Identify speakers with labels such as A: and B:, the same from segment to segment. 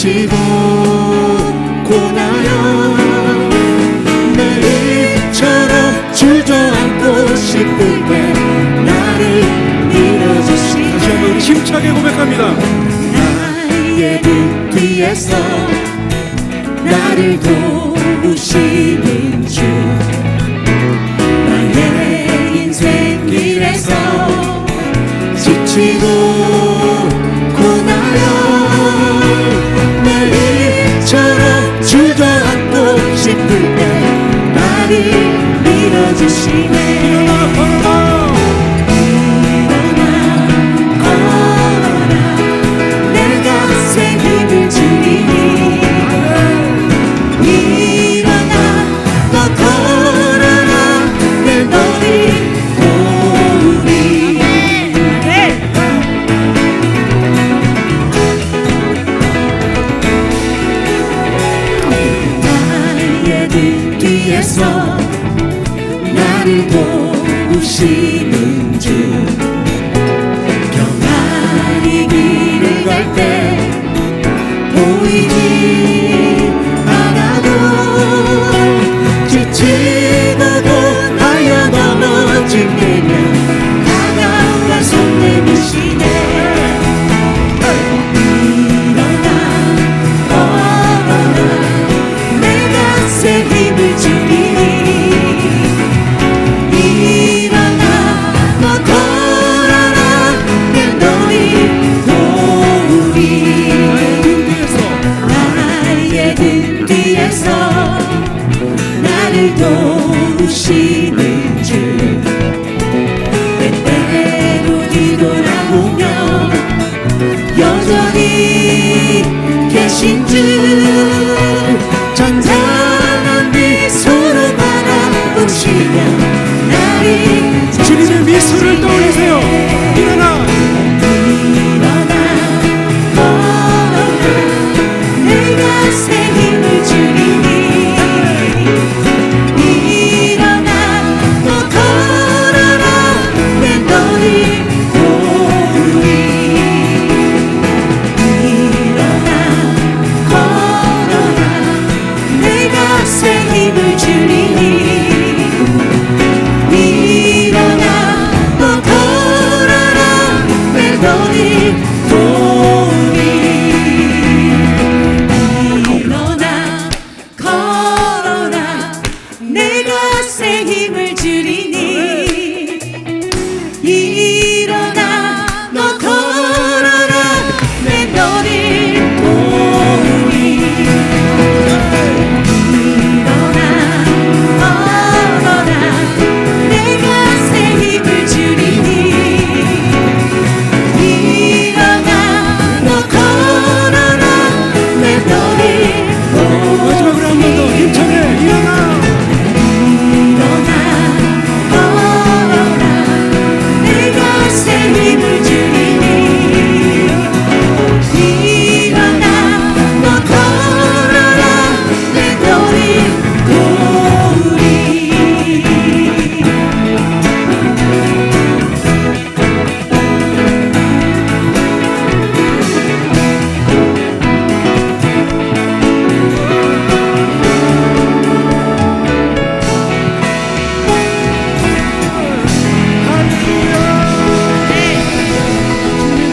A: 지치고 고나요 매일처럼 주저앉고 싶을 때 나를 밀어주시네.
B: 다시 한번 힘차게 고백합니다.
A: 나의 등 뒤에서 나를 도우시는 주, 나의 인생 길에서 지치고 고나요 매일처럼 주저앉고 싶을 때 나를 밀어주시네. 나를 도우시는 주, 평안히 길을 갈 때 보이지 않아도 지치고 고하여 넘어질 때면 다가와 손 내미시네. 도우시는 주, 때때로 뒤돌아보며 여전히 계신 주, 잔잔한 미소로 바라보시며 나를
B: 주님의 미소를 떠올리세요. 일어나
A: 내가 새 힘을 주리니.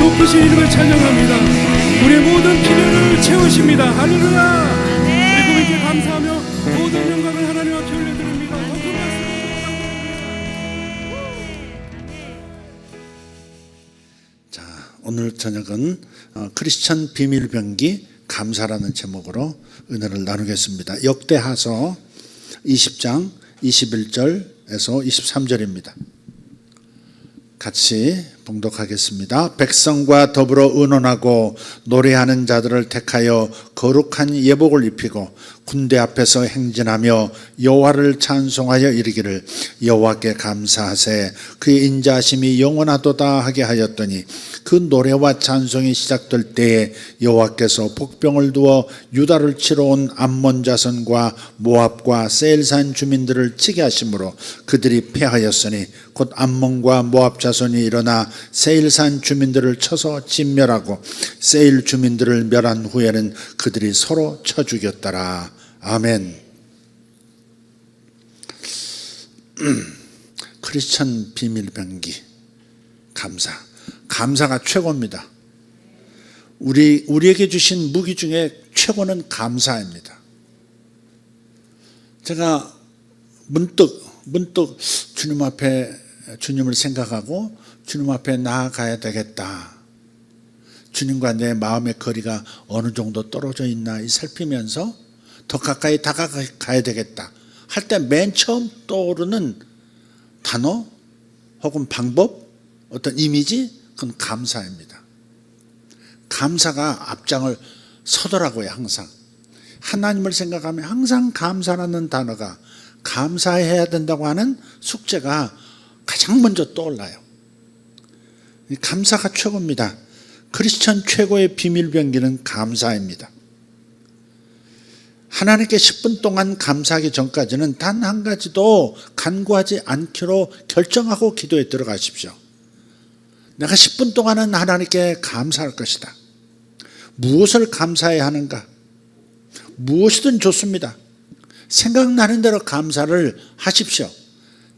B: 높으신 이름을 찬양합니다. 우리의 모든 필요를 채우십니다. 할렐루야. 그리고 이렇게 감사하며 모든 영광을 하나님 앞에 올려드립니다.
C: 자, 오늘 저녁은 크리스천 비밀병기 감사라는 제목으로 은혜를 나누겠습니다. 역대하서 20장 21절에서 23절입니다. 같이 봉독하겠습니다. 백성과 더불어 의논하고 노래하는 자들을 택하여 거룩한 예복을 입히고 군대 앞에서 행진하며 여호와를 찬송하여 이르기를 여호와께 감사하세 그의 인자하심이 영원하도다 하게 하였더니 그 노래와 찬송이 시작될 때에 여호와께서 복병을 두어 유다를 치러 온 암몬 자손과 모압과 세일산 주민들을 치게 하심으로 그들이 패하였으니 곧 암몬과 모압 자손이 일어나 세일산 주민들을 쳐서 진멸하고 세일 주민들을 멸한 후에는 그들이 서로 쳐 죽였더라. 아멘. 크리스천 비밀병기, 감사가 최고입니다. 우리에게 주신 무기 중에 최고는 감사입니다. 제가 문득 주님 앞에 주님을 생각하고 주님 앞에 나아가야 되겠다. 주님과 내 마음의 거리가 어느 정도 떨어져 있나 살피면서 더 가까이 다가가야 되겠다 할 때 맨 처음 떠오르는 단어 혹은 방법, 어떤 이미지, 그건 감사입니다. 감사가 앞장을 서더라고요. 항상 하나님을 생각하면 항상 감사라는 단어가, 감사해야 된다고 하는 숙제가 가장 먼저 떠올라요. 감사가 최고입니다. 크리스천 최고의 비밀병기는 감사입니다. 하나님께 10분 동안 감사하기 전까지는 단 한 가지도 간구하지 않기로 결정하고 기도에 들어가십시오. 내가 10분 동안은 하나님께 감사할 것이다. 무엇을 감사해야 하는가? 무엇이든 좋습니다. 생각나는 대로 감사를 하십시오.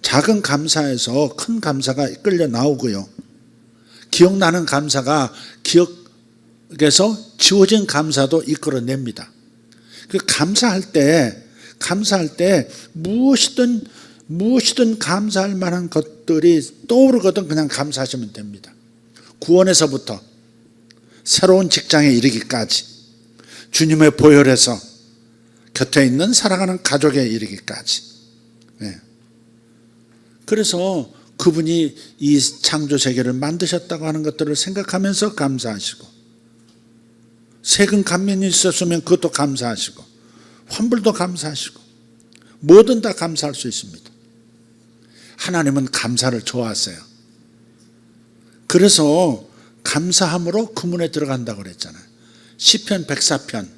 C: 작은 감사에서 큰 감사가 이끌려 나오고요. 기억나는 감사가 기억에서 지워진 감사도 이끌어냅니다. 그 감사할 때 무엇이든 감사할 만한 것들이 떠오르거든 그냥 감사하시면 됩니다. 구원에서부터 새로운 직장에 이르기까지, 주님의 보혈에서 곁에 있는 사랑하는 가족에 이르기까지. 그래서 그분이 이 창조 세계를 만드셨다고 하는 것들을 생각하면서 감사하시고, 세금 감면이 있었으면 그것도 감사하시고, 환불도 감사하시고, 뭐든 다 감사할 수 있습니다. 하나님은 감사를 좋아하세요. 그래서 감사함으로 그 문에 들어간다고 그랬잖아요. 시편 104편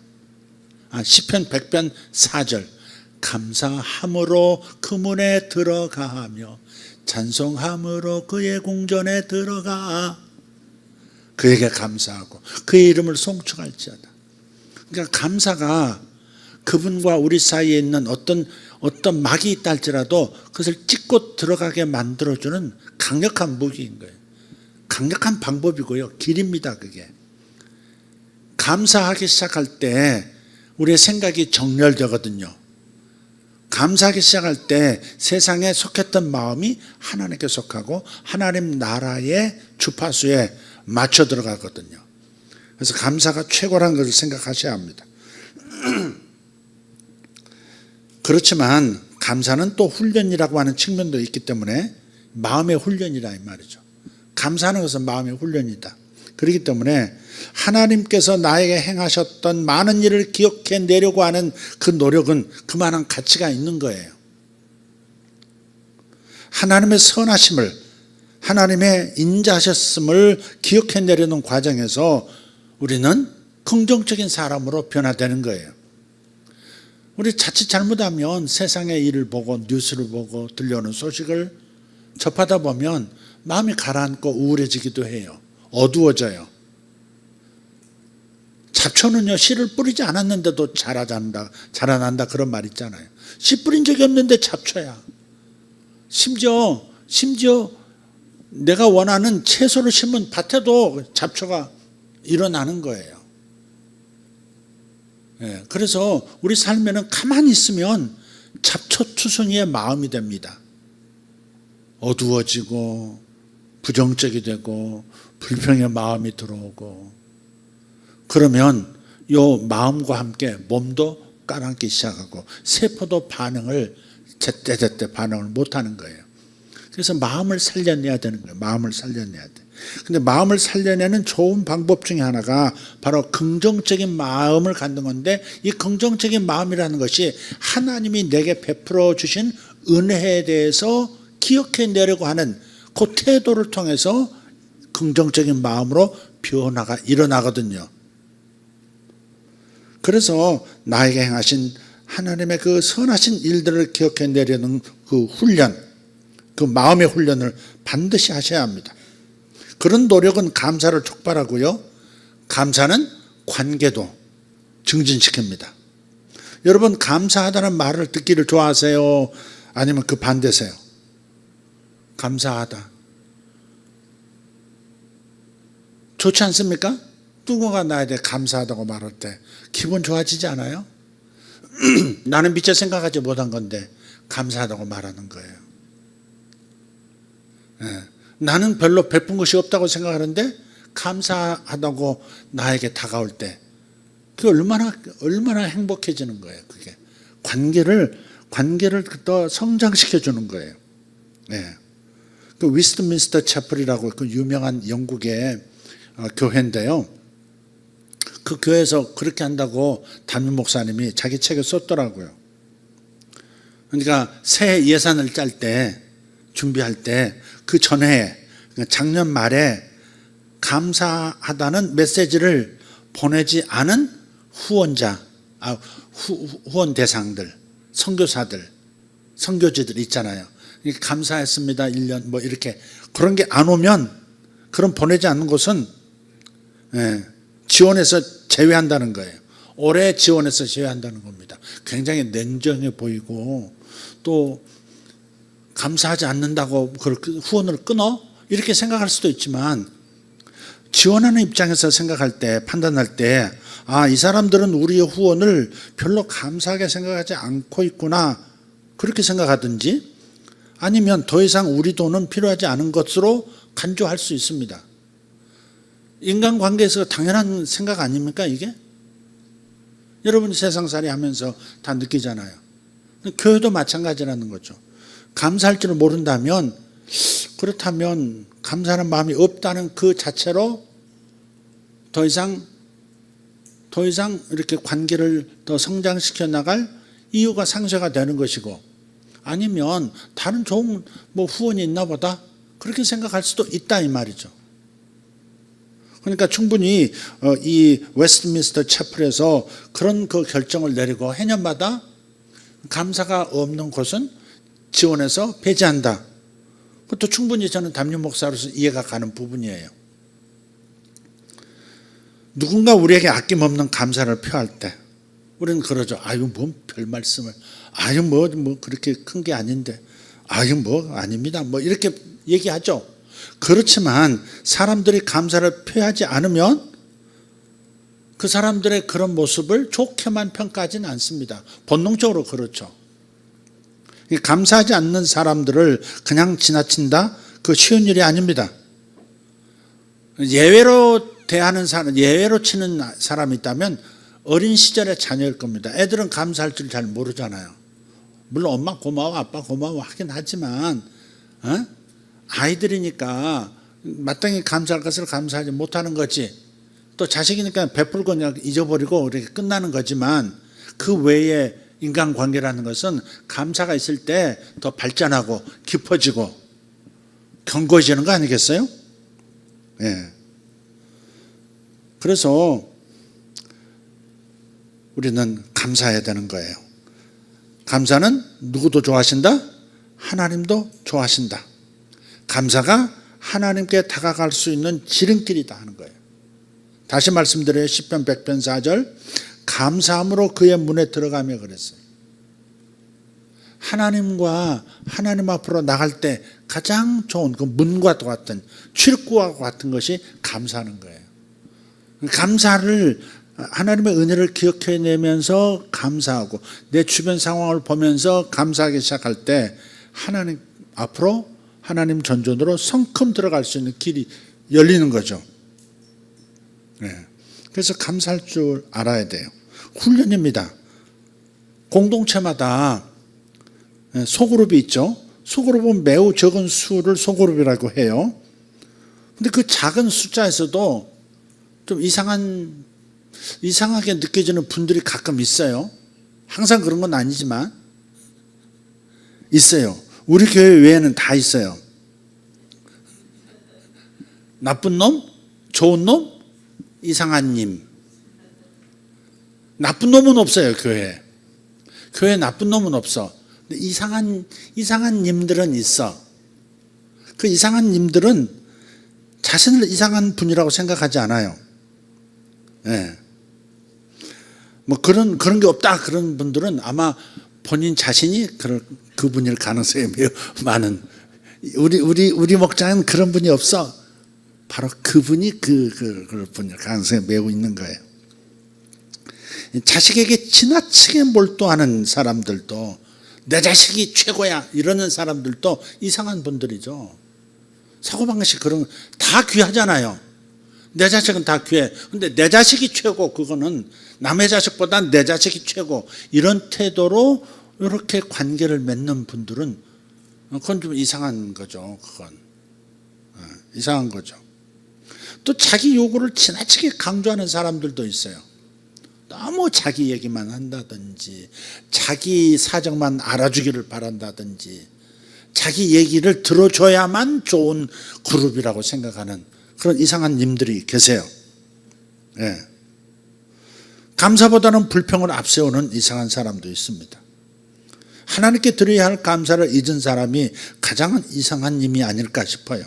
C: 4절, 감사함으로 그 문에 들어가며 찬송함으로 그의 궁전에 들어가. 그에게 감사하고 그의 이름을 송축할지어다. 그러니까 감사가 그분과 우리 사이에 있는 어떤 막이 있다 할지라도 그것을 찢고 들어가게 만들어주는 강력한 무기인 거예요. 강력한 방법이고요. 길입니다. 그게. 감사하기 시작할 때 우리의 생각이 정렬되거든요. 감사하기 시작할 때 세상에 속했던 마음이 하나님께 속하고 하나님 나라의 주파수에 맞춰 들어가거든요. 그래서 감사가 최고라는 것을 생각하셔야 합니다. 그렇지만 감사는 또 훈련이라고 하는 측면도 있기 때문에 마음의 훈련이라 이 말이죠. 감사하는 것은 마음의 훈련이다. 그렇기 때문에 하나님께서 나에게 행하셨던 많은 일을 기억해내려고 하는 그 노력은 그만한 가치가 있는 거예요. 하나님의 선하심을, 하나님의 인자하셨음을 기억해내려는 과정에서 우리는 긍정적인 사람으로 변화되는 거예요. 우리 자칫 잘못하면 세상의 일을 보고 뉴스를 보고 들려오는 소식을 접하다 보면 마음이 가라앉고 우울해지기도 해요. 어두워져요. 잡초는요, 씨를 뿌리지 않았는데도 자라난다 그런 말 있잖아요. 씨 뿌린 적이 없는데 잡초야. 심지어 내가 원하는 채소를 심은 밭에도 잡초가 일어나는 거예요. 그래서 우리 삶에는 가만히 있으면 잡초투성이의 마음이 됩니다. 어두워지고 부정적이 되고 불평의 마음이 들어오고, 그러면 이 마음과 함께 몸도 가라앉기 시작하고 세포도 반응을 제때제때 반응을 못하는 거예요. 그래서 마음을 살려내야 되는 거예요. 마음을 살려내야 돼. 근데 마음을 살려내는 좋은 방법 중에 하나가 바로 긍정적인 마음을 갖는 건데, 이 긍정적인 마음이라는 것이 하나님이 내게 베풀어 주신 은혜에 대해서 기억해내려고 하는 그 태도를 통해서 긍정적인 마음으로 변화가 일어나거든요. 그래서 나에게 행하신 하나님의 그 선하신 일들을 기억해내려는 그 훈련, 그 마음의 훈련을 반드시 하셔야 합니다. 그런 노력은 감사를 촉발하고요. 감사는 관계도 증진시킵니다. 여러분, 감사하다는 말을 듣기를 좋아하세요? 아니면 그 반대세요? 감사하다. 좋지 않습니까? 누군가 나에게 감사하다고 말할 때 기분 좋아지지 않아요? 나는 미처 생각하지 못한 건데 감사하다고 말하는 거예요. 나는 별로 베푼 것이 없다고 생각하는데 감사하다고 나에게 다가올 때 그게 얼마나 행복해지는 거예요. 그게 관계를 더 성장시켜 주는 거예요. 그 위스트민스터 채플이라고 그 유명한 영국의 교회인데요. 그 교회에서 그렇게 한다고 담임 목사님이 자기 책에 썼더라고요. 그러니까 새해 예산을 짤 때, 준비할 때 그 전에 작년 말에 감사하다는 메시지를 보내지 않은 후원 대상들, 선교사들, 선교지들 있잖아요. 감사했습니다. 1년 뭐 이렇게 그런 게 안 오면 그런 보내지 않는 곳은 지원에서 제외한다는 거예요. 올해 지원에서 제외한다는 겁니다. 굉장히 냉정해 보이고 또 감사하지 않는다고 후원을 끊어? 이렇게 생각할 수도 있지만 지원하는 입장에서 생각할 때 판단할 때 이 사람들은 우리의 후원을 별로 감사하게 생각하지 않고 있구나 그렇게 생각하든지 아니면 더 이상 우리 돈은 필요하지 않은 것으로 간주할 수 있습니다. 인간관계에서 당연한 생각 아닙니까 이게? 여러분이 세상살이 하면서 다 느끼잖아요. 교회도 마찬가지라는 거죠. 감사할 줄을 모른다면 그렇다면 감사하는 마음이 없다는 그 자체로 더 이상 이렇게 관계를 더 성장시켜 나갈 이유가 상쇄가 되는 것이고 아니면 다른 좋은 후원이 있나 보다 그렇게 생각할 수도 있다 이 말이죠. 그러니까 충분히 이 웨스트민스터 채플에서 그런 그 결정을 내리고 해년마다 감사가 없는 곳은 지원해서 배제한다. 그것도 충분히 저는 담임 목사로서 이해가 가는 부분이에요. 누군가 우리에게 아낌없는 감사를 표할 때 우리는 그러죠. 뭔 별 말씀을 뭐 그렇게 큰 게 아닌데 뭐 아닙니다. 뭐 이렇게 얘기하죠. 그렇지만 사람들이 감사를 표하지 않으면 그 사람들의 그런 모습을 좋게만 평가하지는 않습니다. 본능적으로 그렇죠. 감사하지 않는 사람들을 그냥 지나친다? 그 쉬운 일이 아닙니다. 예외로 치는 사람이 있다면 어린 시절의 자녀일 겁니다. 애들은 감사할 줄 잘 모르잖아요. 물론 엄마 고마워, 아빠 고마워 하긴 하지만 아이들이니까 마땅히 감사할 것을 감사하지 못하는 거지. 또 자식이니까 베풀고 그냥 잊어버리고 이렇게 끝나는 거지만 그 외에 인간관계라는 것은 감사가 있을 때 더 발전하고 깊어지고 견고해지는 거 아니겠어요? 그래서 우리는 감사해야 되는 거예요. 감사는 누구도 좋아하신다? 하나님도 좋아하신다. 감사가 하나님께 다가갈 수 있는 지름길이다 하는 거예요. 다시 말씀드려요. 시편 100편 4절 감사함으로 그의 문에 들어가며 그랬어요. 하나님 앞으로 나갈 때 가장 좋은 그 문과 같은 출구와 같은 것이 감사하는 거예요. 감사를 하나님의 은혜를 기억해내면서 감사하고 내 주변 상황을 보면서 감사하기 시작할 때 하나님 앞으로 하나님 전전으로 성큼 들어갈 수 있는 길이 열리는 거죠. 그래서 감사할 줄 알아야 돼요. 훈련입니다. 공동체마다 소그룹이 있죠. 소그룹은 매우 적은 수를 소그룹이라고 해요. 근데 그 작은 숫자에서도 좀 이상하게 느껴지는 분들이 가끔 있어요. 항상 그런 건 아니지만 있어요. 우리 교회 외에는 다 있어요. 나쁜 놈, 좋은 놈, 이상한 님. 나쁜 놈은 없어요, 교회에. 교회에 나쁜 놈은 없어. 근데 이상한 님들은 있어. 그 이상한 님들은 자신을 이상한 분이라고 생각하지 않아요. 예. 뭐 그런 게 없다 그런 분들은 아마 본인 자신이 그분일 가능성이 매우 많은. 우리 목장은 그런 분이 없어. 바로 그분이 그 분일 가능성이 매우 있는 거예요. 자식에게 지나치게 몰두하는 사람들도, 내 자식이 최고야 이러는 사람들도 이상한 분들이죠. 사고방식 그런 다 귀하잖아요. 내 자식은 다 귀해. 근데 내 자식이 최고, 그거는 남의 자식보다 내 자식이 최고, 이런 태도로 이렇게 관계를 맺는 분들은 그건 좀 이상한 거죠. 그건 이상한 거죠. 또 자기 요구를 지나치게 강조하는 사람들도 있어요. 너무 자기 얘기만 한다든지, 자기 사정만 알아주기를 바란다든지, 자기 얘기를 들어줘야만 좋은 그룹이라고 생각하는 그런 이상한 님들이 계세요. 예. 감사보다는 불평을 앞세우는 이상한 사람도 있습니다. 하나님께 드려야 할 감사를 잊은 사람이 가장 이상한 님이 아닐까 싶어요.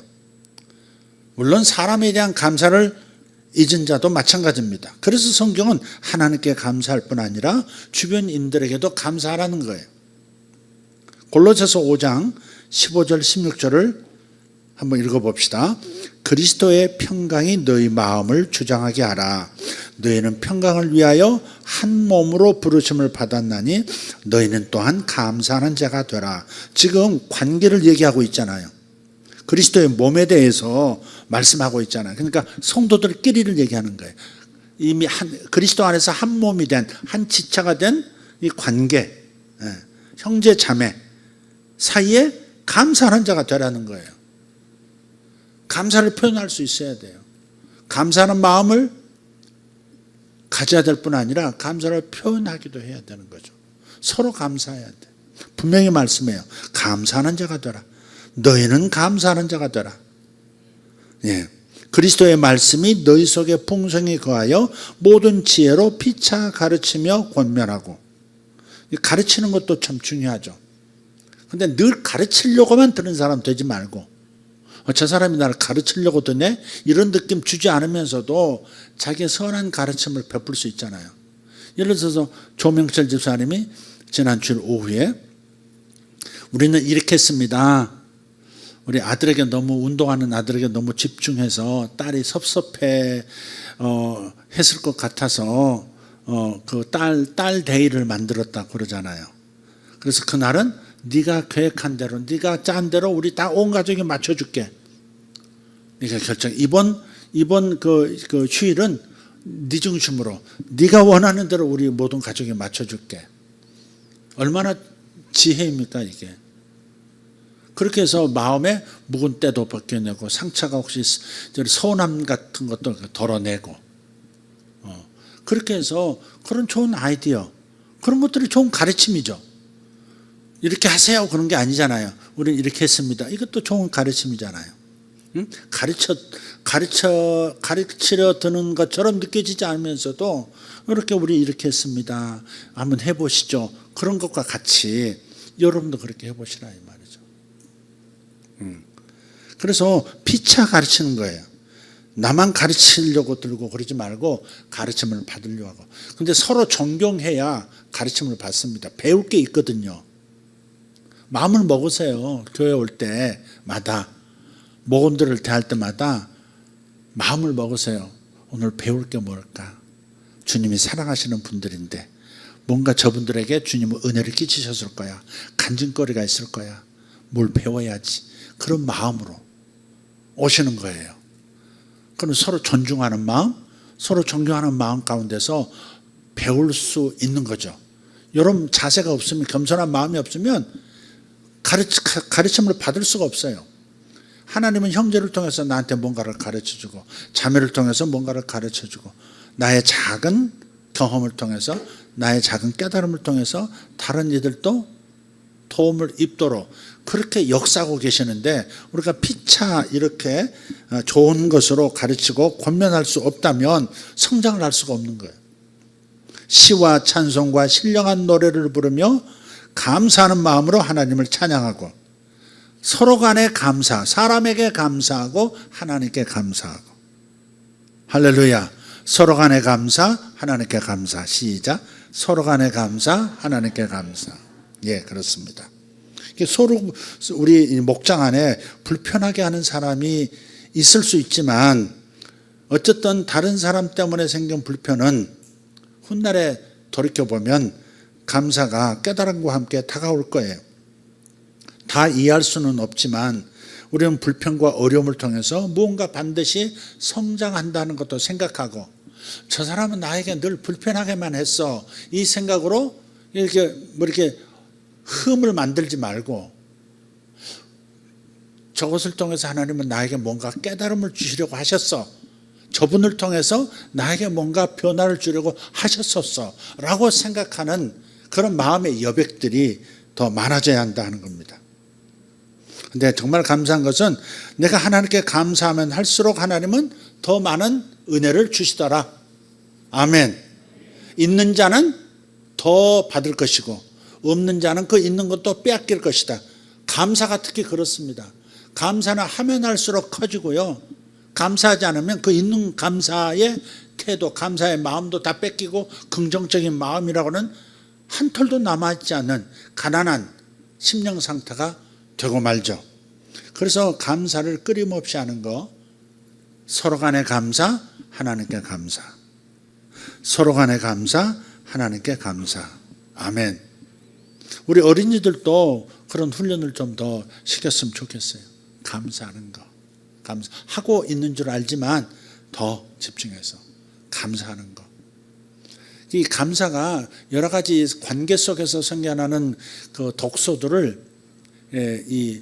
C: 물론 사람에 대한 감사를 잊은 자도 마찬가지입니다. 그래서 성경은 하나님께 감사할 뿐 아니라 주변인들에게도 감사하라는 거예요. 골로새서 5장 15절 16절을 한번 읽어봅시다. 그리스도의 평강이 너희 마음을 주장하게 하라. 너희는 평강을 위하여 한 몸으로 부르심을 받았나니 너희는 또한 감사하는 자가 되라. 지금 관계를 얘기하고 있잖아요. 그리스도의 몸에 대해서 말씀하고 있잖아요. 그러니까 성도들끼리를 얘기하는 거예요. 이미 그리스도 안에서 한 몸이 된, 한 지체가 된 이 관계, 형제 자매 사이에 감사하는 자가 되라는 거예요. 감사를 표현할 수 있어야 돼요. 감사하는 마음을 가져야 될 뿐 아니라 감사를 표현하기도 해야 되는 거죠. 서로 감사해야 돼. 분명히 말씀해요. 감사하는 자가 되라. 너희는 감사하는 자가 되라. 예. 그리스도의 말씀이 너희 속에 풍성히 거하여 모든 지혜로 피차 가르치며 권면하고. 가르치는 것도 참 중요하죠. 근데 늘 가르치려고만 드는 사람 되지 말고, 저 사람이 나를 가르치려고 드네? 이런 느낌 주지 않으면서도 자기의 선한 가르침을 베풀 수 있잖아요. 예를 들어서 조명철 집사님이 지난 주일 오후에 우리는 이렇게 했습니다. 우리 아들에게 너무, 운동하는 아들에게 너무 집중해서 딸이 섭섭해 했을 것 같아서 그 딸 데이를 만들었다 그러잖아요. 그래서 그날은 네가 계획한 대로, 네가 짠 대로 우리 다 온 가족이 맞춰줄게. 네가 결정. 이번 그 휴일은 네 중심으로, 네가 원하는 대로 우리 모든 가족이 맞춰줄게. 얼마나 지혜입니까 이게. 그렇게 해서 마음에 묵은 때도 벗겨내고, 상처가 혹시 서운함 같은 것도 덜어내고, 그렇게 해서 그런 좋은 아이디어, 그런 것들이 좋은 가르침이죠. 이렇게 하세요 그런 게 아니잖아요. 우리는 이렇게 했습니다. 이것도 좋은 가르침이잖아요. 응? 가르치려 드는 것처럼 느껴지지 않으면서도 이렇게 우리 이렇게 했습니다. 한번 해보시죠. 그런 것과 같이 여러분도 그렇게 해보시라 이 말이죠. 그래서 피차 가르치는 거예요. 나만 가르치려고 들고 그러지 말고 가르침을 받으려고 하고. 근데 서로 존경해야 가르침을 받습니다. 배울 게 있거든요. 마음을 먹으세요. 교회 올 때마다, 목원들을 대할 때마다 마음을 먹으세요. 오늘 배울 게 뭘까? 주님이 사랑하시는 분들인데 뭔가 저분들에게 주님은 은혜를 끼치셨을 거야. 간증거리가 있을 거야. 뭘 배워야지. 그런 마음으로 오시는 거예요. 그럼 서로 존중하는 마음, 서로 존경하는 마음 가운데서 배울 수 있는 거죠. 이런 자세가 없으면, 겸손한 마음이 없으면 가르침을 받을 수가 없어요. 하나님은 형제를 통해서 나한테 뭔가를 가르쳐주고, 자매를 통해서 뭔가를 가르쳐주고, 나의 작은 경험을 통해서, 나의 작은 깨달음을 통해서 다른 이들도 도움을 입도록 그렇게 역사하고 계시는데, 우리가 피차 이렇게 좋은 것으로 가르치고 권면할 수 없다면 성장을 할 수가 없는 거예요. 시와 찬송과 신령한 노래를 부르며 감사하는 마음으로 하나님을 찬양하고, 서로 간에 감사, 사람에게 감사하고 하나님께 감사하고. 할렐루야. 서로 간에 감사, 하나님께 감사. 시작. 서로 간에 감사, 하나님께 감사. 예, 그렇습니다. 서로 우리 목장 안에 불편하게 하는 사람이 있을 수 있지만 어쨌든 다른 사람 때문에 생긴 불편은 훗날에 돌이켜보면 감사가 깨달음과 함께 다가올 거예요. 다 이해할 수는 없지만 우리는 불편과 어려움을 통해서 무언가 반드시 성장한다는 것도 생각하고, 저 사람은 나에게 늘 불편하게만 했어, 이 생각으로 이렇게 흠을 만들지 말고, 저것을 통해서 하나님은 나에게 뭔가 깨달음을 주시려고 하셨어, 저분을 통해서 나에게 뭔가 변화를 주려고 하셨었어 라고 생각하는 그런 마음의 여백들이 더 많아져야 한다는 겁니다. 근데 정말 감사한 것은 내가 하나님께 감사하면 할수록 하나님은 더 많은 은혜를 주시더라. 아멘. 있는 자는 더 받을 것이고 없는 자는 그 있는 것도 빼앗길 것이다. 감사가 특히 그렇습니다. 감사는 하면 할수록 커지고요, 감사하지 않으면 그 있는 감사의 태도, 감사의 마음도 다 뺏기고 긍정적인 마음이라고는 한 털도 남아있지 않는 가난한 심령 상태가 되고 말죠. 그래서 감사를 끊임없이 하는 거, 서로 간에 감사, 하나님께 감사. 서로 간에 감사, 하나님께 감사. 아멘. 우리 어린이들도 그런 훈련을 좀 더 시켰으면 좋겠어요. 감사하는 거. 감사하고 있는 줄 알지만 더 집중해서 감사하는 거. 이 감사가 여러 가지 관계 속에서 생겨나는 그 독소들을 이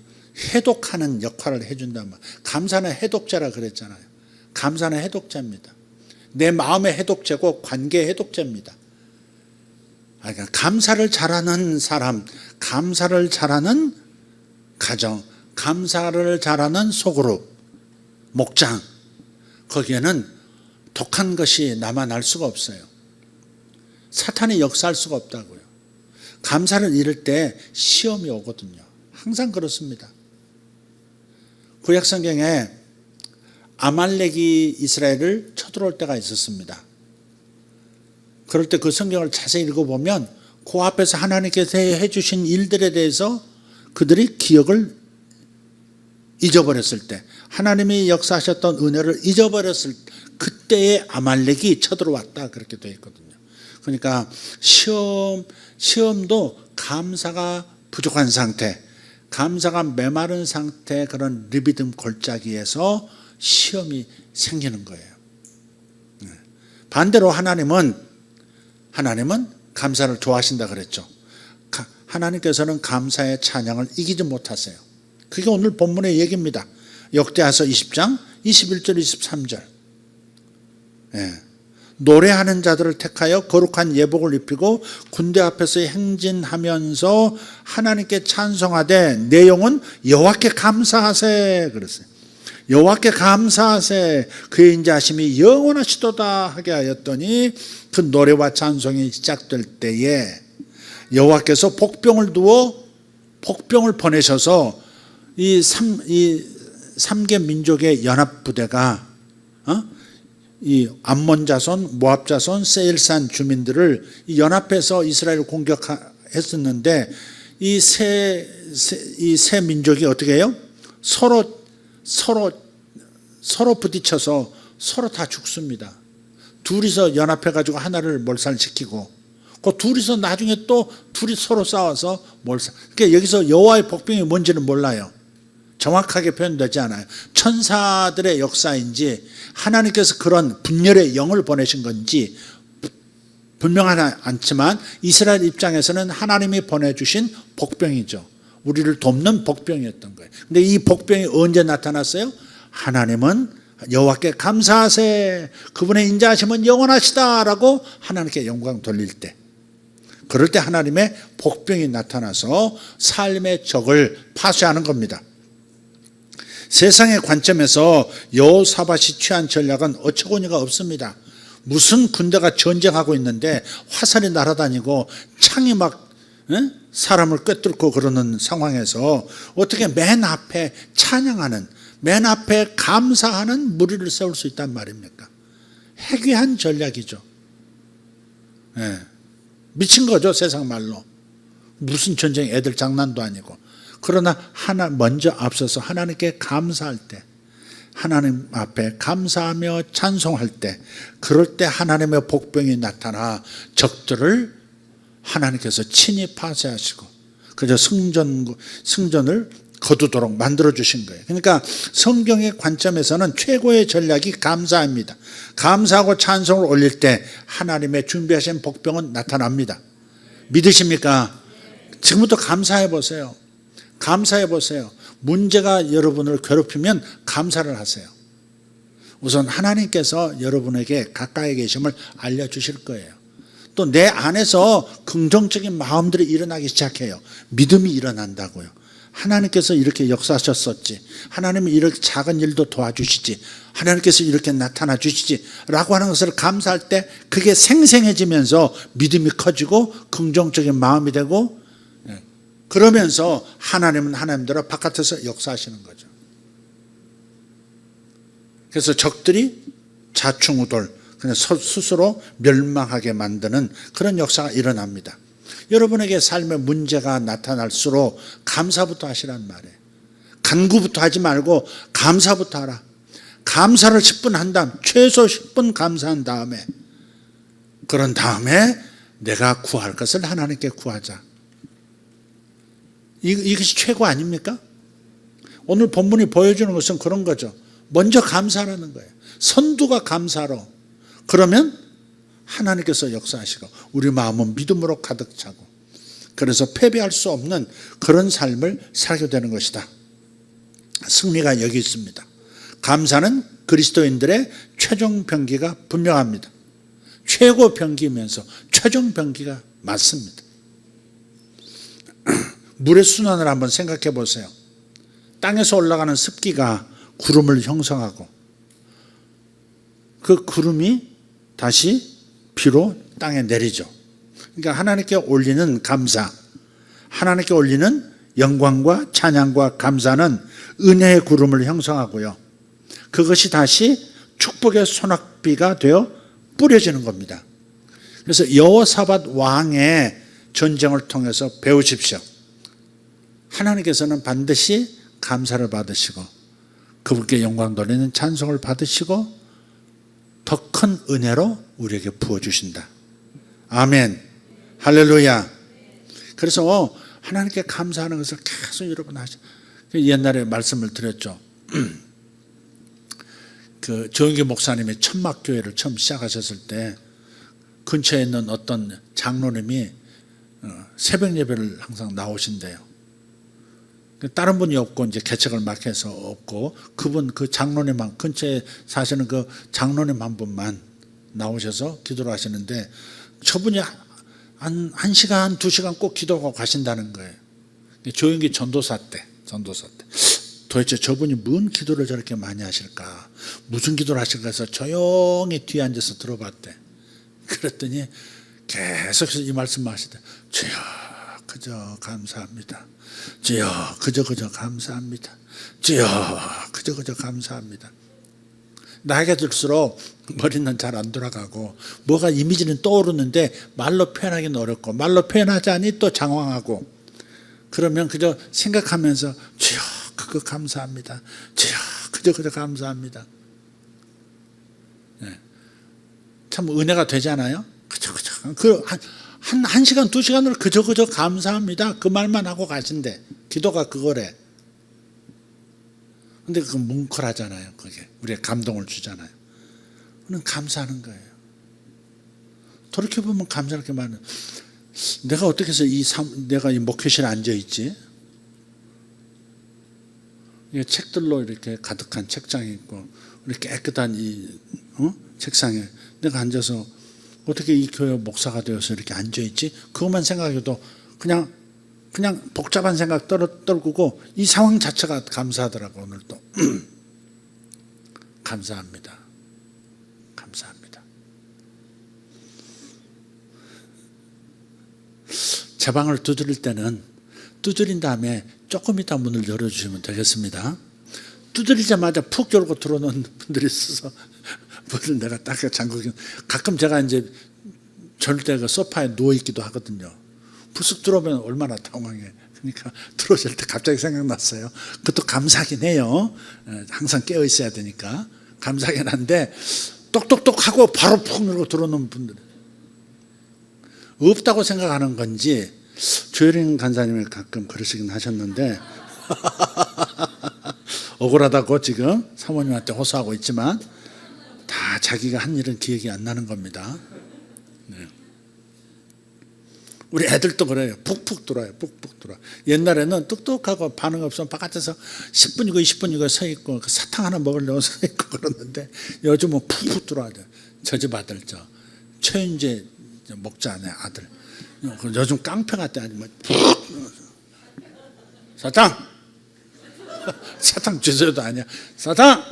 C: 해독하는 역할을 해준단 말이에요. 감사는 해독제라 그랬잖아요. 감사는 해독제입니다. 내 마음의 해독제고 관계의 해독제입니다. 그러니까 감사를 잘하는 사람, 감사를 잘하는 가정, 감사를 잘하는 소그룹, 목장, 거기에는 독한 것이 남아날 수가 없어요. 사탄이 역사할 수가 없다고요. 감사를 잃을 때 시험이 오거든요. 항상 그렇습니다. 구약성경에 아말렉이 이스라엘을 쳐들어올 때가 있었습니다. 그럴 때 그 성경을 자세히 읽어보면 그 앞에서 하나님께서 해주신 일들에 대해서 그들이 기억을 잊어버렸을 때, 하나님이 역사하셨던 은혜를 잊어버렸을 그때의 아말렉이 쳐들어왔다, 그렇게 되어 있거든요. 그러니까 시험도 감사가 부족한 상태, 감사가 메마른 상태, 그런 리비듬 골짜기에서 시험이 생기는 거예요. 반대로 하나님은 감사를 좋아하신다 그랬죠. 하나님께서는 감사의 찬양을 이기지 못하세요. 그게 오늘 본문의 얘기입니다. 역대하서 20장 21절 23절. 노래하는 자들을 택하여 거룩한 예복을 입히고 군대 앞에서 행진하면서 하나님께 찬송하되 내 영혼 여호와께 감사하세 그랬어요. 여호와께 감사하세, 그의 인자하심이 영원하시도다 하게 하였더니 그 노래와 찬송이 시작될 때에 여호와께서 복병을 두어 복병을 보내셔서 이 3개 민족의 연합부대가 이 암몬 자손, 모압 자손, 세일산 주민들을 연합해서 이스라엘을 공격했었는데 이 세 민족이 어떻게 해요? 서로 부딪혀서 서로 다 죽습니다. 둘이서 연합해가지고 하나를 몰살시키고, 그 둘이서 나중에 또 둘이 서로 싸워서 몰살. 그러니까 여기서 여호와의 복병이 뭔지는 몰라요. 정확하게 표현되지 않아요. 천사들의 역사인지 하나님께서 그런 분열의 영을 보내신 건지 분명하지 않지만 이스라엘 입장에서는 하나님이 보내주신 복병이죠. 우리를 돕는 복병이었던 거예요. 근데 이 복병이 언제 나타났어요? 하나님은 여호와께 감사하세, 그분의 인자하심은 영원하시다라고 하나님께 영광 돌릴 때, 그럴 때 하나님의 복병이 나타나서 삶의 적을 파쇄하는 겁니다. 세상의 관점에서 여호사밧이 취한 전략은 어처구니가 없습니다. 무슨 군대가 전쟁하고 있는데 화살이 날아다니고 창이 막 사람을 꿰뚫고 그러는 상황에서 어떻게 맨 앞에 찬양하는, 맨 앞에 감사하는 무리를 세울 수 있단 말입니까? 해괴한 전략이죠. 예. 미친 거죠, 세상 말로. 무슨 전쟁, 애들 장난도 아니고. 그러나 먼저 앞서서 하나님께 감사할 때, 하나님 앞에 감사하며 찬송할 때, 그럴 때 하나님의 복병이 나타나 적들을 하나님께서 친히 파쇄하시고, 그래서 승전을 거두도록 만들어 주신 거예요. 그러니까 성경의 관점에서는 최고의 전략이 감사입니다. 감사하고 찬송을 올릴 때 하나님의 준비하신 복병은 나타납니다. 믿으십니까? 지금부터 감사해 보세요. 감사해 보세요. 문제가 여러분을 괴롭히면 감사를 하세요. 우선 하나님께서 여러분에게 가까이 계심을 알려주실 거예요. 또 내 안에서 긍정적인 마음들이 일어나기 시작해요. 믿음이 일어난다고요. 하나님께서 이렇게 역사하셨었지, 하나님이 이렇게 작은 일도 도와주시지, 하나님께서 이렇게 나타나 주시지 라고 하는 것을 감사할 때 그게 생생해지면서 믿음이 커지고 긍정적인 마음이 되고, 그러면서 하나님은 하나님대로 바깥에서 역사하시는 거죠. 그래서 적들이 좌충우돌, 그냥 스스로 멸망하게 만드는 그런 역사가 일어납니다. 여러분에게 삶의 문제가 나타날수록 감사부터 하시란 말이에요. 간구부터 하지 말고 감사부터 하라. 감사를 10분 한 다음, 최소 10분 감사한 다음에, 그런 다음에 내가 구할 것을 하나님께 구하자. 이것이 최고 아닙니까? 오늘 본문이 보여주는 것은 그런 거죠. 먼저 감사하라는 거예요. 선두가 감사로. 그러면 하나님께서 역사하시고 우리 마음은 믿음으로 가득 차고, 그래서 패배할 수 없는 그런 삶을 살게 되는 것이다. 승리가 여기 있습니다. 감사는 그리스도인들의 최종 병기가 분명합니다. 최고 병기면서 최종 병기가 맞습니다. 물의 순환을 한번 생각해 보세요. 땅에서 올라가는 습기가 구름을 형성하고, 그 구름이 다시 비로 땅에 내리죠. 그러니까 하나님께 올리는 감사, 하나님께 올리는 영광과 찬양과 감사는 은혜의 구름을 형성하고요, 그것이 다시 축복의 소낙비가 되어 뿌려지는 겁니다. 그래서 여호사밧 왕의 전쟁을 통해서 배우십시오. 하나님께서는 반드시 감사를 받으시고 그분께 영광 돌리는 찬송을 받으시고 더 큰 은혜로 우리에게 부어주신다. 아멘. 할렐루야. 그래서 하나님께 감사하는 것을 계속 여러분 하시죠. 옛날에 말씀을 드렸죠. 그 조영기 목사님이 천막교회를 처음 시작하셨을 때 근처에 있는 어떤 장로님이 새벽 예배를 항상 나오신대요. 다른 분이 없고 이제 개척을 막 해서 없고, 그 장로님만, 근처에 사시는 그 장로님 한 분만 나오셔서 기도를 하시는데, 저분이 한 시간, 2시간 꼭 기도하고 가신다는 거예요. 조영기 전도사 때. 도대체 저분이 뭔 기도를 저렇게 많이 하실까? 무슨 기도를 하실까 해서 조용히 뒤에 앉아서 들어봤대. 그랬더니 계속해서 이 말씀을 하시대. 주여, 그저 감사합니다. 주여, 그저 감사합니다. 주여, 그저 감사합니다. 나이가 들수록 머리는 잘 안 돌아가고 뭐가 이미지는 떠오르는데 말로 표현하기는 어렵고, 말로 표현하자니 또 장황하고, 그러면 그저 생각하면서 주여, 그거 감사합니다. 주여, 그저 감사합니다. 네. 참 은혜가 되잖아요. 그저 한 시간, 2시간을 그저 감사합니다. 그 말만 하고 가신대. 기도가 그거래. 근데 그거 뭉클하잖아요. 그게 우리의 감동을 주잖아요. 그는 감사하는 거예요. 돌이켜보면 감사할 게 많아요. 내가 어떻게 해서 내가 이 목회실에 앉아있지? 책들로 이렇게 가득한 책장이 있고, 우리 깨끗한 이 책상에 내가 앉아서 어떻게 이 교회 목사가 되어서 이렇게 앉아있지? 그것만 생각해도 그냥 복잡한 생각 떨구고 이 상황 자체가 감사하더라고. 오늘도 감사합니다. 제 방을 두드릴 때는 두드린 다음에 조금 이따 문을 열어주시면 되겠습니다. 두드리자마자 푹 열고 들어오는 분들이 있어서 문을 내가 딱 잠그긴. 가끔 제가 이제 절대 그 소파에 누워 있기도 하거든요. 불쑥 들어오면 얼마나 당황해. 그러니까 들어오실 때 갑자기 생각났어요. 그것도 감사하긴 해요. 항상 깨어 있어야 되니까 감사하긴 한데 똑똑똑 하고 바로 푹 열고 들어오는 분들 없다고 생각하는 건지. 조혜린 간사님이 가끔 그러시긴 하셨는데 억울하다고 지금 사모님한테 호소하고 있지만 다 자기가 한 일은 기억이 안 나는 겁니다. 네. 우리 애들도 그래요. 푹푹 들어와요. 푹푹 들어와. 옛날에는 똑똑하고 반응 없으면 바깥에서 10분이고 20분이고 서 있고 사탕 하나 먹으려고 서 있고 그러는데 요즘은 푹푹 들어와야 돼. 저 집 아들 최윤재 목자네 아들. 요즘 깡패 같대. 아니면 사탕 사탕 주세요도 아니야. 사탕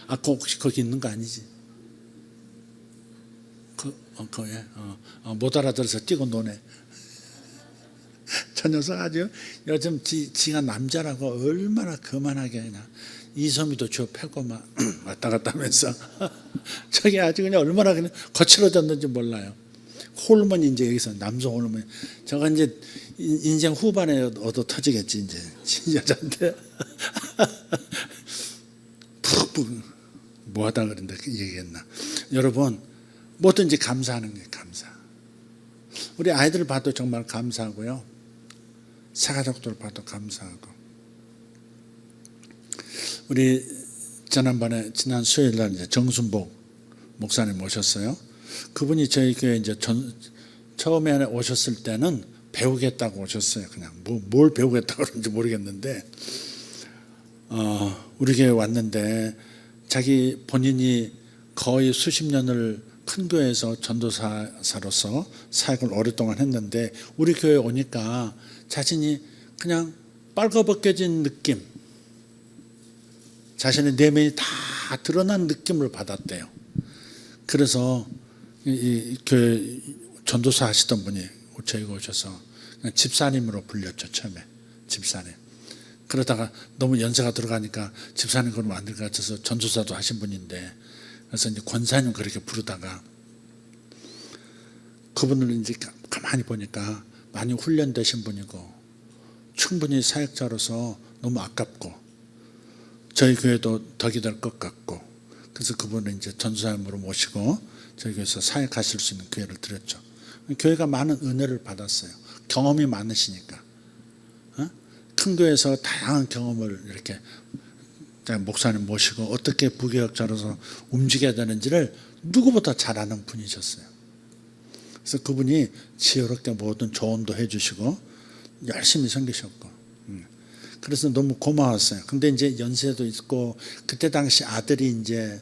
C: 아 혹시 거기 있는 거 아니지? 못 알아들어서 뛰고 노네. 저 녀석 아주 요즘 지가 남자라고 얼마나 거만하게 그냥 이소미도 저 패고 막 왔다 갔다 하면서 저게 아주 그냥 얼마나 그냥 거칠어졌는지 몰라요. 호르몬이 이제 여기서 남성 호르몬. 저가 이제 인생 후반에 얻어 터지겠지 이제 여자인데 푹푹 뭐하다 그런데 얘기했나. 여러분 뭐든지 감사하는 게 감사. 우리 아이들 봐도 정말 감사하고요. 새가족들 봐도 감사하고. 우리 지난 수요일 날 이제 정순복 목사님 오셨어요. 그분이 저희 교회 이제 처음에 오셨을 때는 배우겠다고 오셨어요. 그냥 뭘 배우겠다고 그런지 모르겠는데 우리 교회 왔는데 자기 본인이 거의 수십 년을 큰 교회에서 전도사로서 사역을 오랫동안 했는데 우리 교회에 오니까 자신이 그냥 빨가벗겨진 느낌, 자신의 내면이 다 드러난 느낌을 받았대요. 그래서 이 교회 전도사 하시던 분이 저희가 오셔서 그냥 집사님으로 불렸죠. 처음에 집사님. 그러다가 너무 연세가 들어가니까 집사님 그러면 안 될 것 같아서 전도사도 하신 분인데, 그래서 이제 권사님 그렇게 부르다가 그분을 이제 가만히 보니까 많이 훈련되신 분이고 충분히 사역자로서 너무 아깝고 저희 교회도 덕이 될 것 같고, 그래서 그분을 이제 전도사님으로 모시고 저희 교회에서 사역하실 수 있는 기회를 드렸죠. 교회가 많은 은혜를 받았어요. 경험이 많으시니까. 큰 교회에서 다양한 경험을 이렇게 목사님 모시고 어떻게 부교역자로서 움직여야 되는지를 누구보다 잘 아는 분이셨어요. 그래서 그분이 지혜롭게 모든 조언도 해주시고 열심히 섬기셨고, 그래서 너무 고마웠어요. 근데 이제 연세도 있고 그때 당시 아들이 이제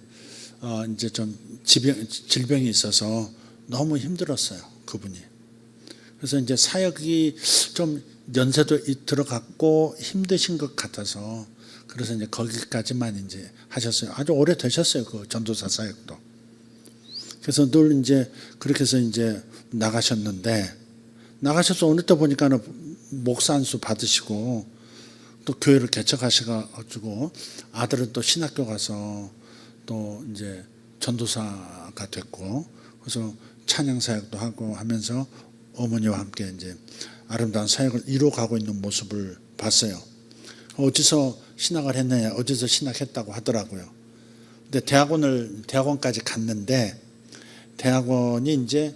C: 좀 질병이 있어서 너무 힘들었어요. 그분이. 그래서 이제 사역이 좀 연세도 들어갔고 힘드신 것 같아서 그래서 이제 거기까지만 이제 하셨어요. 아주 오래 되셨어요. 그 전도사 사역도. 그래서 늘 이제 그렇게 해서 이제 나가셨는데, 나가셔서 어느 때 보니까는 목사 안수 받으시고 또 교회를 개척하셔가지고 아들은 또 신학교 가서 또 이제 전도사가 됐고, 그래서 찬양 사역도 하고 하면서 어머니와 함께 이제 아름다운 사역을 이루어가고 있는 모습을 봤어요. 어디서 신학을 했느냐, 어디서 신학했다고 하더라고요. 근데 대학원까지 갔는데 대학원이 이제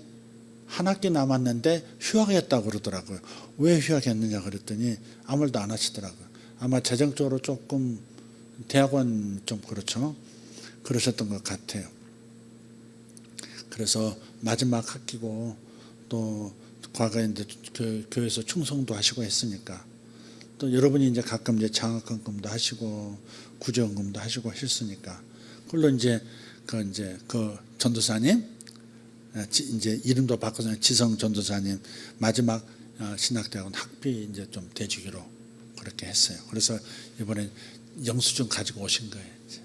C: 한 학기 남았는데 휴학했다고 그러더라고요. 왜 휴학했느냐 그랬더니 아무 말도 안 하시더라고요. 아마 재정적으로 조금 대학원 좀 그렇죠. 그러셨던 것 같아요. 그래서 마지막 학기고 또 과거에 이제 교회에서 충성도 하시고 했으니까 또 여러분이 이제 가끔 이제 장학금도 하시고 구제원금도 하시고 하셨으니까 그걸로 이제 그 전도사님 이제 이름도 바꿔서 지성 전도사님 마지막 신학대학원 학비 이제 좀 대주기로 그렇게 했어요. 그래서 이번에 영수증 가지고 오신 거예요. 이제.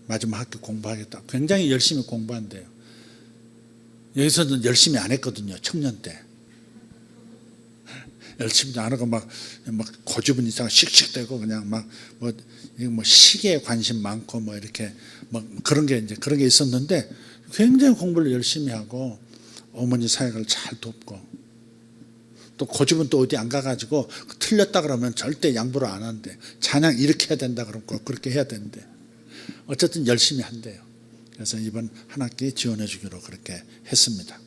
C: 마지막 학기 공부하겠다. 굉장히 열심히 공부한대요. 여기서는 열심히 안 했거든요. 청년 때. 열심히 안 하고 막 고집은 이상 씩씩대고 그냥 뭐 시계에 관심 많고 뭐 이렇게 뭐 그런 게 있었는데 굉장히 공부를 열심히 하고 어머니 사역을 잘 돕고 또 고집은 또 어디 안 가가지고 틀렸다 그러면 절대 양보를 안 한대. 찬양 이렇게 해야 된다 그러면 꼭 그렇게 해야 된대. 어쨌든 열심히 한대요. 그래서 이번 한 학기 지원해 주기로 그렇게 했습니다.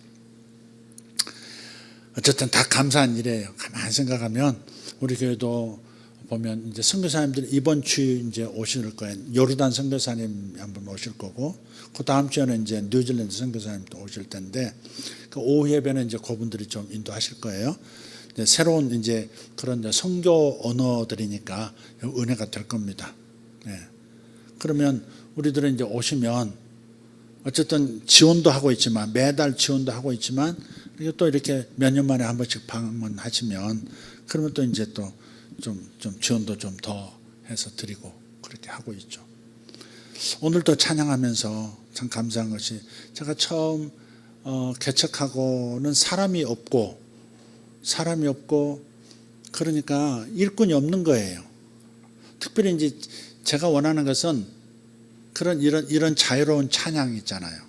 C: 어쨌든 다 감사한 일이에요. 가만히 생각하면 우리 교회도 보면 이제 선교사님들이 이번 주에 이제 오실 거예요. 요르단 선교사님 한분 오실 거고, 그 다음 주에는 이제 뉴질랜드 선교사님도 오실 텐데, 그 오후 예배는 이제 그분들이 좀 인도하실 거예요. 이제 새로운 이제 그런 이제 선교 언어들이니까 은혜가 될 겁니다. 네. 그러면 우리들은 이제 오시면 어쨌든 지원도 하고 있지만 매달 지원도 하고 있지만 또 이렇게 몇 년 만에 한 번씩 방문하시면 그러면 또 이제 또 좀 지원도 좀 더 해서 드리고 그렇게 하고 있죠. 오늘도 찬양하면서 참 감사한 것이 제가 처음 개척하고는 사람이 없고 그러니까 일꾼이 없는 거예요. 특별히 이제 제가 원하는 것은 이런 자유로운 찬양 있잖아요.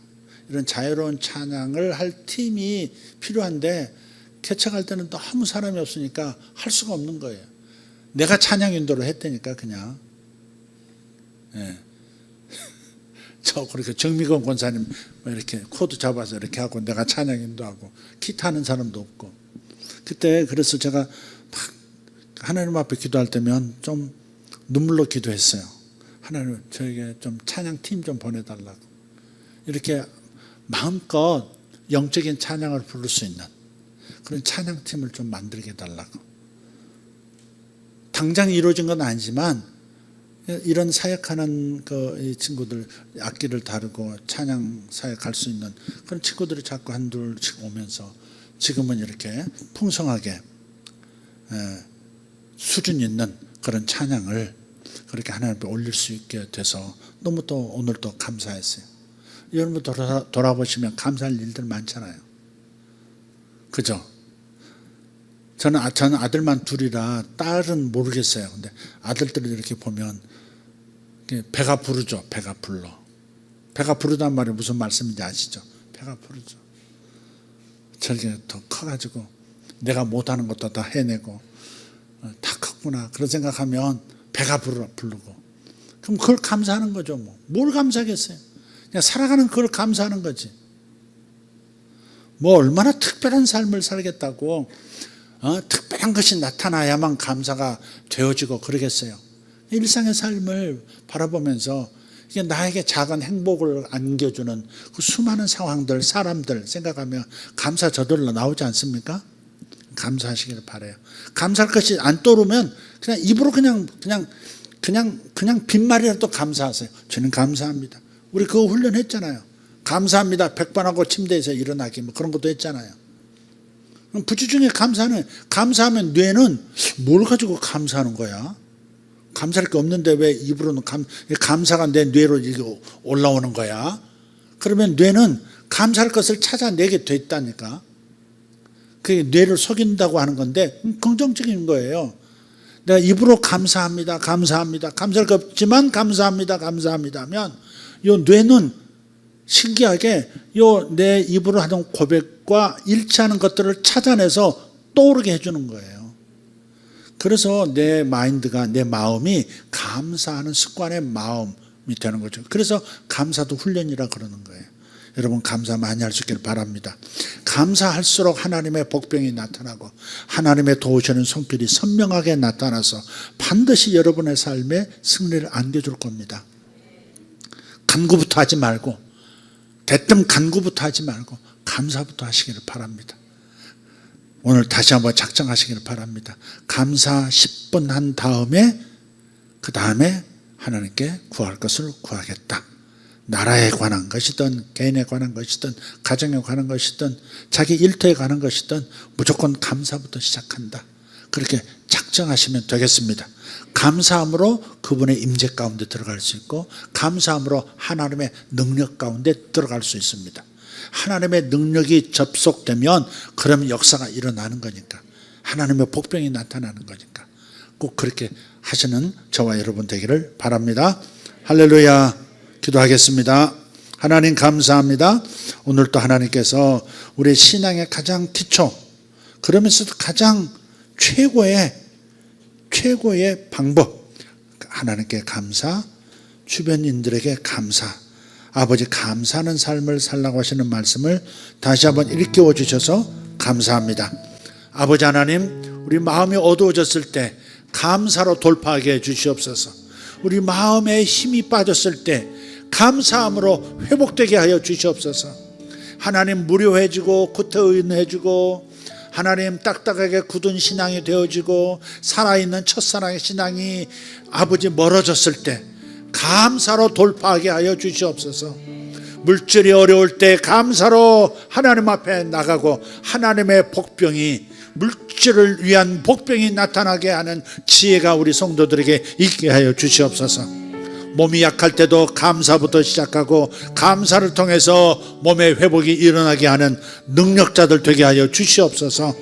C: 이런 자유로운 찬양을 할 팀이 필요한데 개척할 때는 너무 사람이 없으니까 할 수가 없는 거예요. 내가 찬양 인도를 했다니까 그냥. 예. 저 그렇게 정미건 권사님 이렇게 코드 잡아서 이렇게 하고 내가 찬양 인도하고 기타 하는 사람도 없고. 그때 그래서 제가 막 하나님 앞에 기도할 때면 좀 눈물로 기도했어요. 하나님 저에게 좀 찬양 팀 좀 보내달라고. 이렇게 마음껏 영적인 찬양을 부를 수 있는 그런 찬양 팀을 좀 만들게 해달라고. 당장 이루어진 건 아니지만 이런 사역하는 그 친구들 악기를 다루고 찬양 사역할 수 있는 그런 친구들이 자꾸 한둘씩 오면서 지금은 이렇게 풍성하게 수준 있는 그런 찬양을 그렇게 하나님 앞에 올릴 수 있게 돼서 너무 또 오늘 또 감사했어요. 여러분 돌아보시면 감사할 일들 많잖아요. 그죠? 저는 아들만 둘이라 딸은 모르겠어요. 근데 아들들을 이렇게 보면 배가 부르죠. 배가 불러. 배가 부르단 말이 무슨 말씀인지 아시죠? 배가 부르죠. 저렇게 더 커가지고 내가 못하는 것도 다 해내고 다 컸구나 그런 생각하면 배가 부르고 그럼 그걸 감사하는 거죠. 뭘 감사하겠어요? 그냥 살아가는 그걸 감사하는 거지. 뭐 얼마나 특별한 삶을 살겠다고 특별한 것이 나타나야만 감사가 되어지고 그러겠어요. 일상의 삶을 바라보면서 이게 나에게 작은 행복을 안겨주는 그 수많은 상황들, 사람들 생각하면 감사 저절로 나오지 않습니까? 감사하시기를 바라요. 감사할 것이 안 떠오르면 그냥 입으로 그냥 빈말이라도 감사하세요. 저는 감사합니다. 우리 그거 훈련했잖아요. 감사합니다. 100번 하고 침대에서 일어나기 뭐 그런 것도 했잖아요. 부지중에 감사하면 뇌는 뭘 가지고 감사하는 거야? 감사할 게 없는데 왜 입으로는 감사가 내 뇌로 올라오는 거야? 그러면 뇌는 감사할 것을 찾아내게 돼 있다니까. 그게 뇌를 속인다고 하는 건데 긍정적인 거예요. 내가 입으로 감사합니다. 감사할 게 없지만 감사합니다 하면 이 뇌는 신기하게 내 입으로 하던 고백과 일치하는 것들을 찾아내서 떠오르게 해주는 거예요. 그래서 내 마인드가, 내 마음이 감사하는 습관의 마음이 되는 거죠. 그래서 감사도 훈련이라 그러는 거예요. 여러분 감사 많이 할 수 있기를 바랍니다. 감사할수록 하나님의 복병이 나타나고 하나님의 도우시는 손길이 선명하게 나타나서 반드시 여러분의 삶에 승리를 안겨줄 겁니다. 간구부터 하지 말고 대뜸 간구부터 하지 말고 감사부터 하시기를 바랍니다. 오늘 다시 한번 작정하시기를 바랍니다. 감사 10분 한 다음에 그 다음에 하나님께 구할 것을 구하겠다. 나라에 관한 것이든 개인에 관한 것이든 가정에 관한 것이든 자기 일터에 관한 것이든 무조건 감사부터 시작한다. 그렇게 작정하시면 되겠습니다. 감사함으로 그분의 임재 가운데 들어갈 수 있고 감사함으로 하나님의 능력 가운데 들어갈 수 있습니다. 하나님의 능력이 접속되면 그러면 역사가 일어나는 거니까, 하나님의 복병이 나타나는 거니까 꼭 그렇게 하시는 저와 여러분 되기를 바랍니다. 할렐루야. 기도하겠습니다. 하나님 감사합니다. 오늘 또 하나님께서 우리 신앙의 가장 기초, 그러면서도 가장 최고의 방법, 하나님께 감사, 주변인들에게 감사, 아버지 감사하는 삶을 살라고 하시는 말씀을 다시 한번 일깨워 주셔서 감사합니다. 아버지 하나님, 우리 마음이 어두워졌을 때 감사로 돌파하게 해 주시옵소서. 우리 마음에 힘이 빠졌을 때 감사함으로 회복되게 하여 주시옵소서. 하나님, 무료해지고 구태의해지고 하나님, 딱딱하게 굳은 신앙이 되어지고 살아있는 첫사랑의 신앙이 아버지 멀어졌을 때 감사로 돌파하게 하여 주시옵소서. 물질이 어려울 때 감사로 하나님 앞에 나가고 하나님의 복병이, 물질을 위한 복병이 나타나게 하는 지혜가 우리 성도들에게 있게 하여 주시옵소서. 몸이 약할 때도 감사부터 시작하고 감사를 통해서 몸의 회복이 일어나게 하는 능력자들 되게 하여 주시옵소서.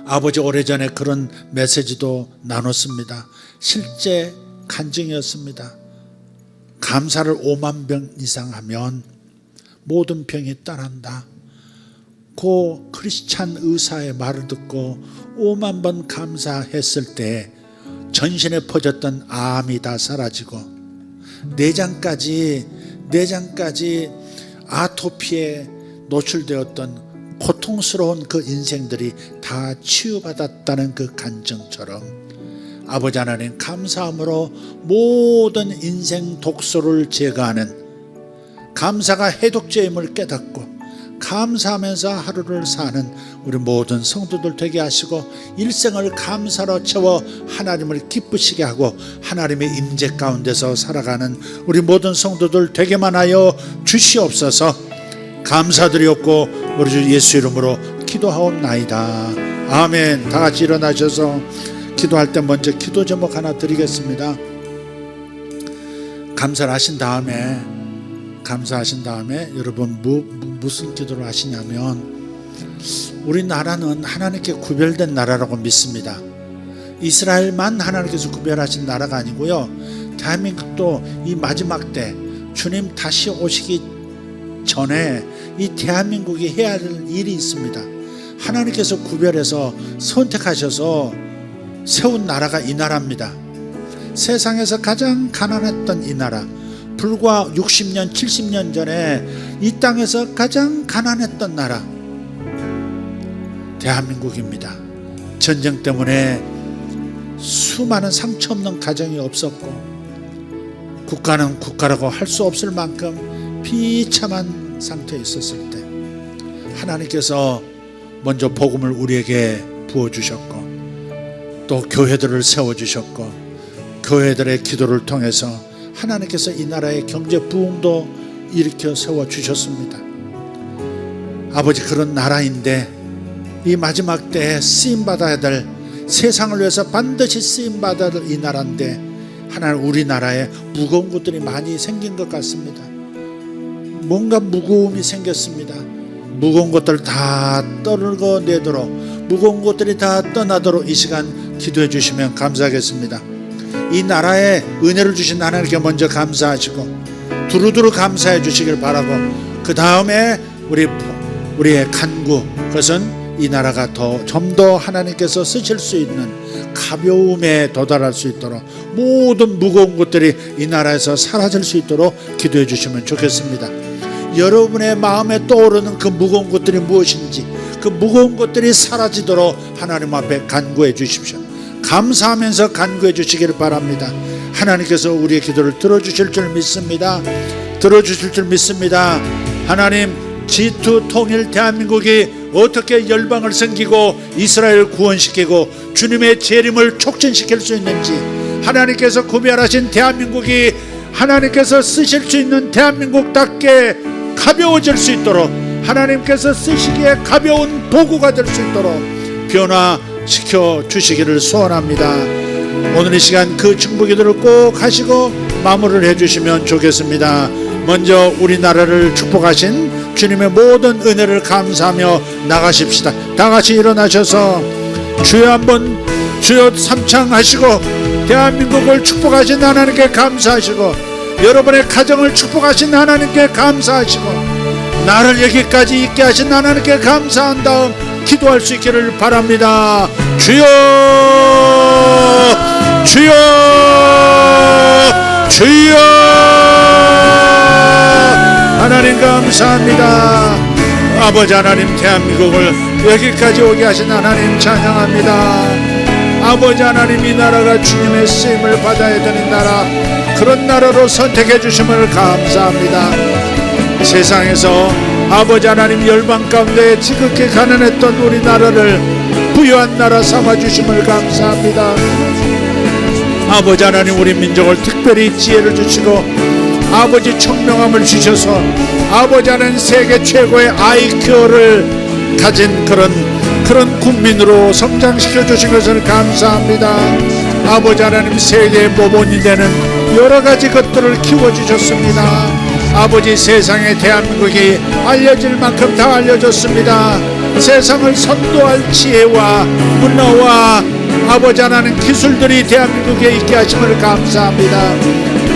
C: 아버지, 오래전에 그런 메시지도 나눴습니다. 실제 간증이었습니다. 감사를 5만 병 이상 하면 모든 병이 떠난다. 고 크리스찬 의사의 말을 듣고 5만 번 감사했을 때 전신에 퍼졌던 암이 다 사라지고 내장까지 아토피에 노출되었던 고통스러운 그 인생들이 다 치유받았다는 그 간증처럼 아버지 하나님, 감사함으로 모든 인생 독소를 제거하는, 감사가 해독제임을 깨닫고 감사하면서 하루를 사는 우리 모든 성도들 되게 하시고 일생을 감사로 채워 하나님을 기쁘시게 하고 하나님의 임재 가운데서 살아가는 우리 모든 성도들 되게만 하여 주시옵소서. 감사드리옵고 우리 주 예수 이름으로 기도하옵나이다. 아멘. 다 같이 일어나셔서 기도할 때 먼저 기도 제목 하나 드리겠습니다. 감사를 하신 다음에 여러분 무슨 기도를 하시냐면, 우리나라는 하나님께 구별된 나라라고 믿습니다. 이스라엘만 하나님께서 구별하신 나라가 아니고요, 대한민국도 이 마지막 때 주님 다시 오시기 전에 이 대한민국이 해야 할 일이 있습니다. 하나님께서 구별해서 선택하셔서 세운 나라가 이 나라입니다. 세상에서 가장 가난했던 이 나라, 불과 60년 70년 전에 이 땅에서 가장 가난했던 나라 대한민국입니다. 전쟁 때문에 수많은 상처 없는 가정이 없었고 국가는 국가라고 할 수 없을 만큼 비참한 상태에 있었을 때 하나님께서 먼저 복음을 우리에게 부어주셨고 또 교회들을 세워주셨고 교회들의 기도를 통해서 하나님께서 이 나라의 경제 부흥도 일으켜 세워주셨습니다. 아버지, 그런 나라인데 이 마지막 때에 쓰임받아야 될, 세상을 위해서 반드시 쓰임받아야 될 이 나라인데 하나님, 우리나라에 무거운 것들이 많이 생긴 것 같습니다. 뭔가 무거움이 생겼습니다. 무거운 것들 다 떨궈내도록, 무거운 것들이 다 떠나도록 이 시간 기도해 주시면 감사하겠습니다. 이 나라에 은혜를 주신 하나님께 먼저 감사하시고 두루두루 감사해 주시길 바라고, 그 다음에 우리의 간구, 그것은 이 나라가 좀 더 하나님께서 쓰실 수 있는 가벼움에 도달할 수 있도록, 모든 무거운 것들이 이 나라에서 사라질 수 있도록 기도해 주시면 좋겠습니다. 여러분의 마음에 떠오르는 그 무거운 것들이 무엇인지, 그 무거운 것들이 사라지도록 하나님 앞에 간구해 주십시오. 감사하면서 간구해 주시기를 바랍니다. 하나님께서 우리의 기도를 들어주실 줄 믿습니다. 하나님, G2 통일 대한민국이 어떻게 열방을 섬기고 이스라엘을 구원시키고 주님의 재림을 촉진시킬 수 있는지, 하나님께서 구별하신 대한민국이 하나님께서 쓰실 수 있는 대한민국답게 가벼워질 수 있도록, 하나님께서 쓰시기에 가벼운 도구가 될 수 있도록 변화시켜 주시기를 소원합니다. 오늘 이 시간 그 중보기도를 꼭 하시고 마무리를 해주시면 좋겠습니다. 먼저 우리나라를 축복하신 주님의 모든 은혜를 감사하며 나가십시다. 다 같이 일어나셔서 주여 한번 주여 삼창하시고 대한민국을 축복하신 하나님께 감사하시고 여러분의 가정을 축복하신 하나님께 감사하시고 나를 여기까지 있게 하신 하나님께 감사한 다음 기도할 수 있기를 바랍니다. 주여 주여 주여 하나님 감사합니다. 아버지 하나님 대한민국을 여기까지 오게 하신 하나님 찬양합니다. 아버지 하나님 이 나라가 주님의 쓰임을 받아야 되는 나라 그런 나라로 선택해 주심을 감사합니다. 세상에서 아버지 하나님 열방 가운데 지극히 가난했던 우리나라를 부유한 나라 삼아주심을 감사합니다. 아버지 하나님 우리 민족을 특별히 지혜를 주시고 아버지 청명함을 주셔서 아버지 하나님 세계 최고의 IQ를 가진 그런 국민으로 성장시켜 주신 것을 감사합니다. 아버지 하나님 세계의 모범이 되는 여러 가지 것들을 키워주셨습니다. 아버지 세상에 대한민국이 알려질 만큼 다 알려졌습니다. 세상을 선도할 지혜와 문화와 아버지 하나님 기술들이 대한민국에 있게 하심을 감사합니다.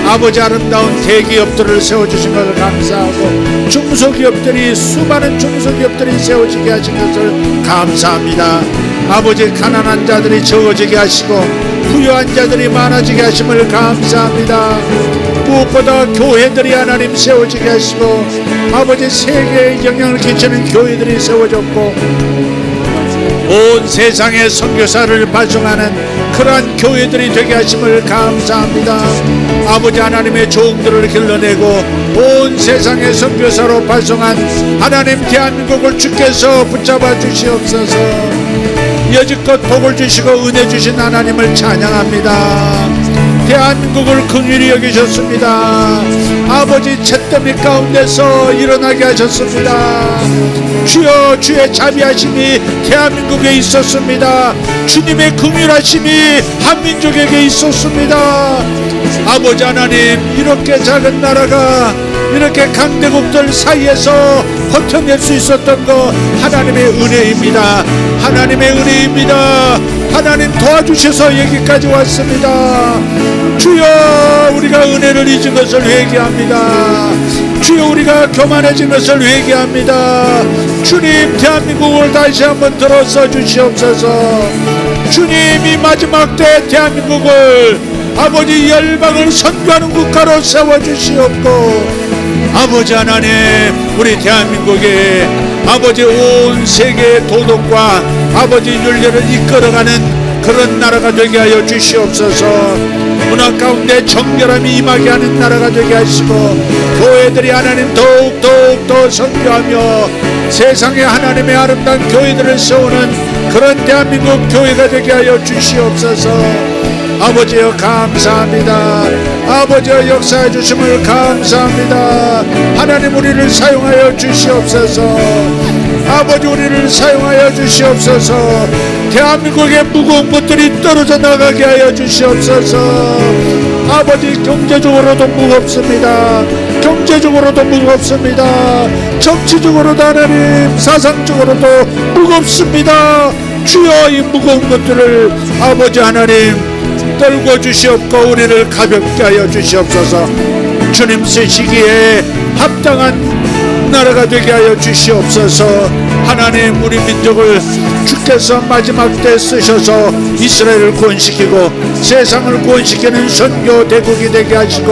C: 아버지 아름다운 대기업들을 세워주신 것을 감사하고 중소기업들이 수많은 중소기업들이 세워지게 하신 것을 감사합니다. 아버지 가난한 자들이 적어지게 하시고 부유한 자들이 많아지게 하심을 감사합니다. 무엇보다 교회들이 하나님 세워지게 하시고 아버지 세계에 영향을 끼치는 교회들이 세워졌고 온 세상에 선교사를 발송하는 그러한 교회들이 되게 하심을 감사합니다. 아버지 하나님의 종들을 길러내고 온 세상에 선교사로 발송한 하나님 대한민국을 주께서 붙잡아 주시옵소서. 여지껏 복을 주시고 은혜 주신 하나님을 찬양합니다. 대한민국을 긍휼히 여기셨습니다. 아버지 잿더미 가운데서 일어나게 하셨습니다. 주여 주의 자비하심이 대한민국에 있었습니다. 주님의 긍휼하심이 한민족에게 있었습니다. 아버지 하나님 이렇게 작은 나라가 이렇게 강대국들 사이에서 버텨낼 수 있었던 거 하나님의 은혜입니다. 하나님의 은혜입니다. 하나님 도와주셔서 여기까지 왔습니다. 주여 우리가 은혜를 잊은 것을 회개합니다. 주여 우리가 교만해진 것을 회개합니다. 주님 대한민국을 다시 한번 들어서 주시옵소서. 주님 이 마지막 때 대한민국을 아버지 열방을 선교하는 국가로 세워주시옵고 아버지 하나님 우리 대한민국에 아버지 온 세계의 도덕과 아버지 윤리를 이끌어가는 그런 나라가 되게 하여 주시옵소서. 문화 가운데 정결함이 임하게 하는 나라가 되게 하시고 교회들이 하나님 더욱 선교하며 세상에 하나님의 아름다운 교회들을 세우는 그런 대한민국 교회가 되게 하여 주시옵소서. 아버지여 감사합니다. 아버지여 역사해 주심을 감사합니다. 하나님 우리를 사용하여 주시옵소서. 아버지 우리를 사용하여 주시옵소서. 대한민국의 무거운 것들이 떨어져 나가게 하여 주시옵소서. 아버지 경제적으로도 무겁습니다. 경제적으로도 무겁습니다. 정치적으로도 하나님 사상적으로도 무겁습니다. 주여 이 무거운 것들을 아버지 하나님 떨고 주시옵고 우리를 가볍게 하여 주시옵소서. 주님 쓰시기에 합당한 나라가 되게 하여 주시옵소서. 하나님 우리 민족을 주께서 마지막 때 쓰셔서 이스라엘을 구원시키고 세상을 구원시키는 선교 대국이 되게 하시고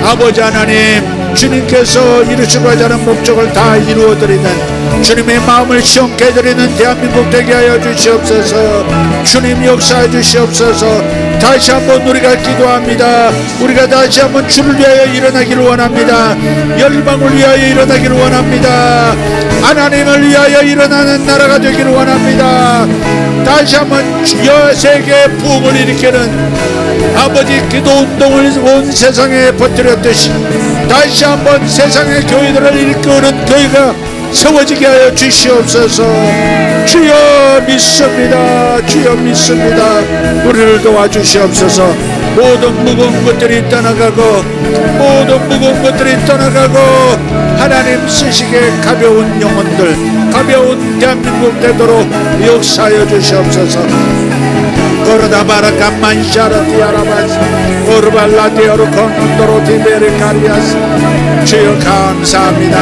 C: 아버지 하나님 주님께서 이루시고자 하는 목적을 다 이루어드리는 주님의 마음을 시원케 해드리는 대한민국 되게 하여 주시옵소서. 주님 역사해 주시옵소서. 다시 한번 우리가 기도합니다. 우리가 다시 한번 주를 위하여 일어나기를 원합니다. 열방을 위하여 일어나기를 원합니다. 하나님을 위하여 일어나는 나라가 되기를 원합니다. 다시 한번 세계의 부흥을 일으키는 아버지 기도운동을 온 세상에 퍼뜨렸듯이 다시 한번 세상의 교회들을 일으키는 교회가 세워지게 하여 주시옵소서. 주여 믿습니다. 주여 믿습니다. 우리를 도와주시옵소서. 모든 무거운 것들이 떠나가고 모든 무거운 것들이 떠나가고 하나님 쓰시기에 가벼운 영혼들, 가벼운 대한민국 되도록 역사하여 주시옵소서. 고르다바라 감만샤라티 아라바스 오르발라티 오르콘도로 티베리카리아스. 주여 감사합니다.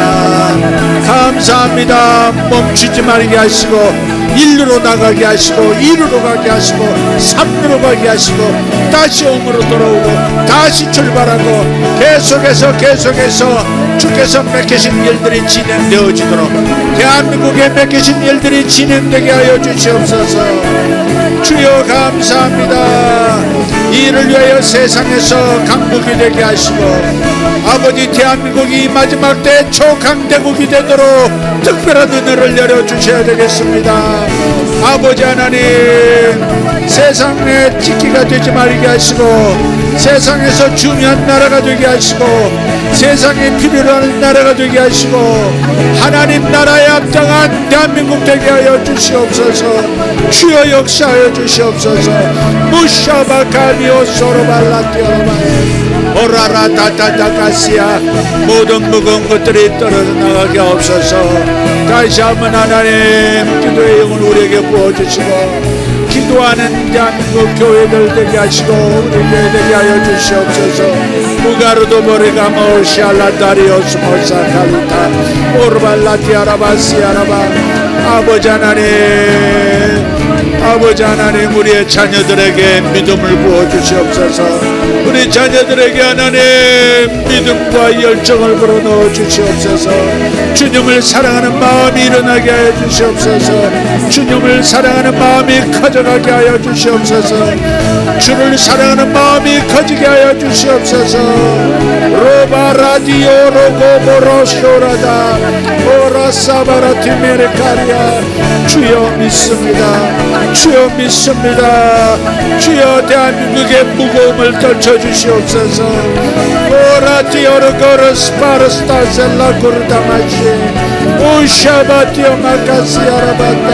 C: 감사합니다. 멈추지 말게 하시고 일루로 나가게 하시고 이루로 가게 하시고 삼루로 가게 하시고 다시 옴으로 돌아오고 다시 출발하고 계속해서 주께서 맺으신 일들이 진행되어지도록 대한민국에 맺으신 일들이 진행되게 하여 주시옵소서. 주여 감사합니다. 이를 위하여 세상에서 강국이 되게 하시고 아버지 대한민국이 마지막 때 초강대국이 되도록 특별한 은혜를 열어주셔야 되겠습니다. 아버지 하나님, 세상에 찍기가 되지 말게 하시고 세상에서 중요한 나라가 되게 하시고 세상에 필요로 하는 나라가 되게 하시고 하나님 나라에 합당한 대한민국 되게 하여 주시옵소서. 주여 역사하여 주시옵소서. 무샤바카미오 소로발라티오바 오라라 다다다가시아 모든 무거운 것들이 떨어져 나가게 없어서 다시 한번 하나님 기도의 영을 우리에게 부어주시고 기도하는 대한민국 교회들 되게 하시고 우리 교회 되게 하여 주시옵소서. 무가르도 모리가 모시알라다리오스 모사칼리타 오르발라티아라바시아라바. 아버지 하나님 우리의 자녀들에게 믿음을 부어주시옵소서. 우리 자녀들에게 하나님 믿음과 열정을 불어넣어 주시옵소서. 주님을 사랑하는 마음이 일어나게 하여 주시옵소서. 주님을 사랑하는 마음이 커져가게 하여 주시옵소서. 주를 사랑하는 마음이 커지게 하여 주시옵소서. 로바라디오 로고보로쇼라다 오라사바라티메르카리아. 주여 믿습니다. 주여 믿습니다. 주여 대한민국의 무거움을 떨쳐주시옵소서. 오라티오르고르스파르스타셀라쿠르다마시 오샤바티오마카시아라바타.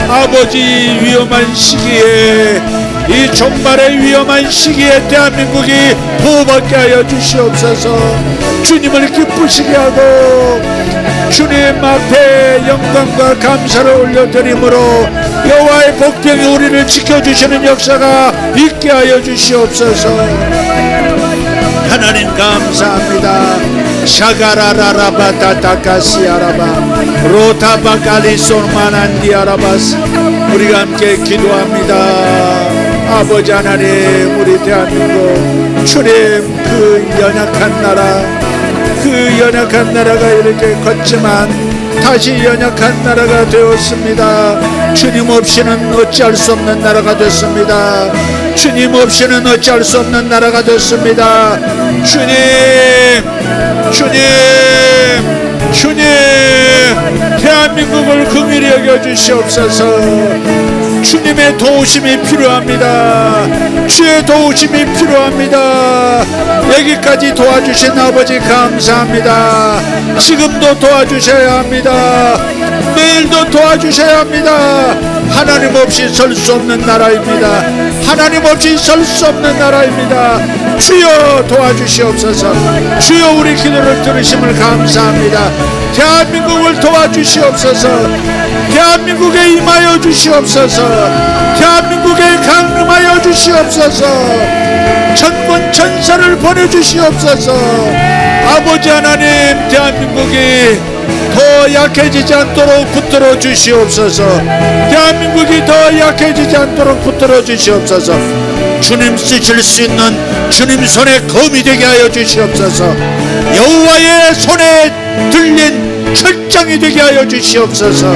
C: 아버지 위험한 시기에 이 종말의 위험한 시기에 대한민국이 보호받게 하여 주시옵소서. 주님을 기쁘시게 하고 주님 앞에 영광과 감사를 올려드림으로 여호와의 복병이 우리를 지켜주시는 역사가 있게 하여 주시옵소서. 하나님 감사합니다. 샤가라라라바다다카시아라바 로타바칼리솔마난디아라바스. 우리가 함께 기도합니다. 아버지 하나님 우리 대한민국 주님 그 연약한 나라가 이렇게 컸지만 다시 연약한 나라가 되었습니다. 주님 없이는 어찌할 수 없는 나라가 됐습니다. 주님 없이는 어찌할 수 없는 나라가 됐습니다. 주님 대한민국을 긍휼히 여겨 주시옵소서. 주님의 도우심이 필요합니다. 주의 도우심이 필요합니다. 여기까지 도와주신 아버지 감사합니다. 지금도 도와주셔야 합니다. 내일도 도와주셔야 합니다. 하나님 없이 설 수 없는 나라입니다. 하나님 없이 설 수 없는 나라입니다. 주여 도와주시옵소서. 주여 우리 기도를 들으심을 감사합니다. 대한민국을 도와주시옵소서. 대한민국에 임하여 주시옵소서. 대한민국에 강림하여 주시옵소서. 천군 천사를 보내주시옵소서. 아버지 하나님 대한민국이 더 약해지지 않도록 붙들어 주시옵소서. 대한민국이 더 약해지지 않도록 붙들어 주시옵소서. 주님 쓰실 수 있는 주님 손에 검이 되게 하여 주시옵소서. 여호와의 손에 들린 철장이 되게 하여 주시옵소서.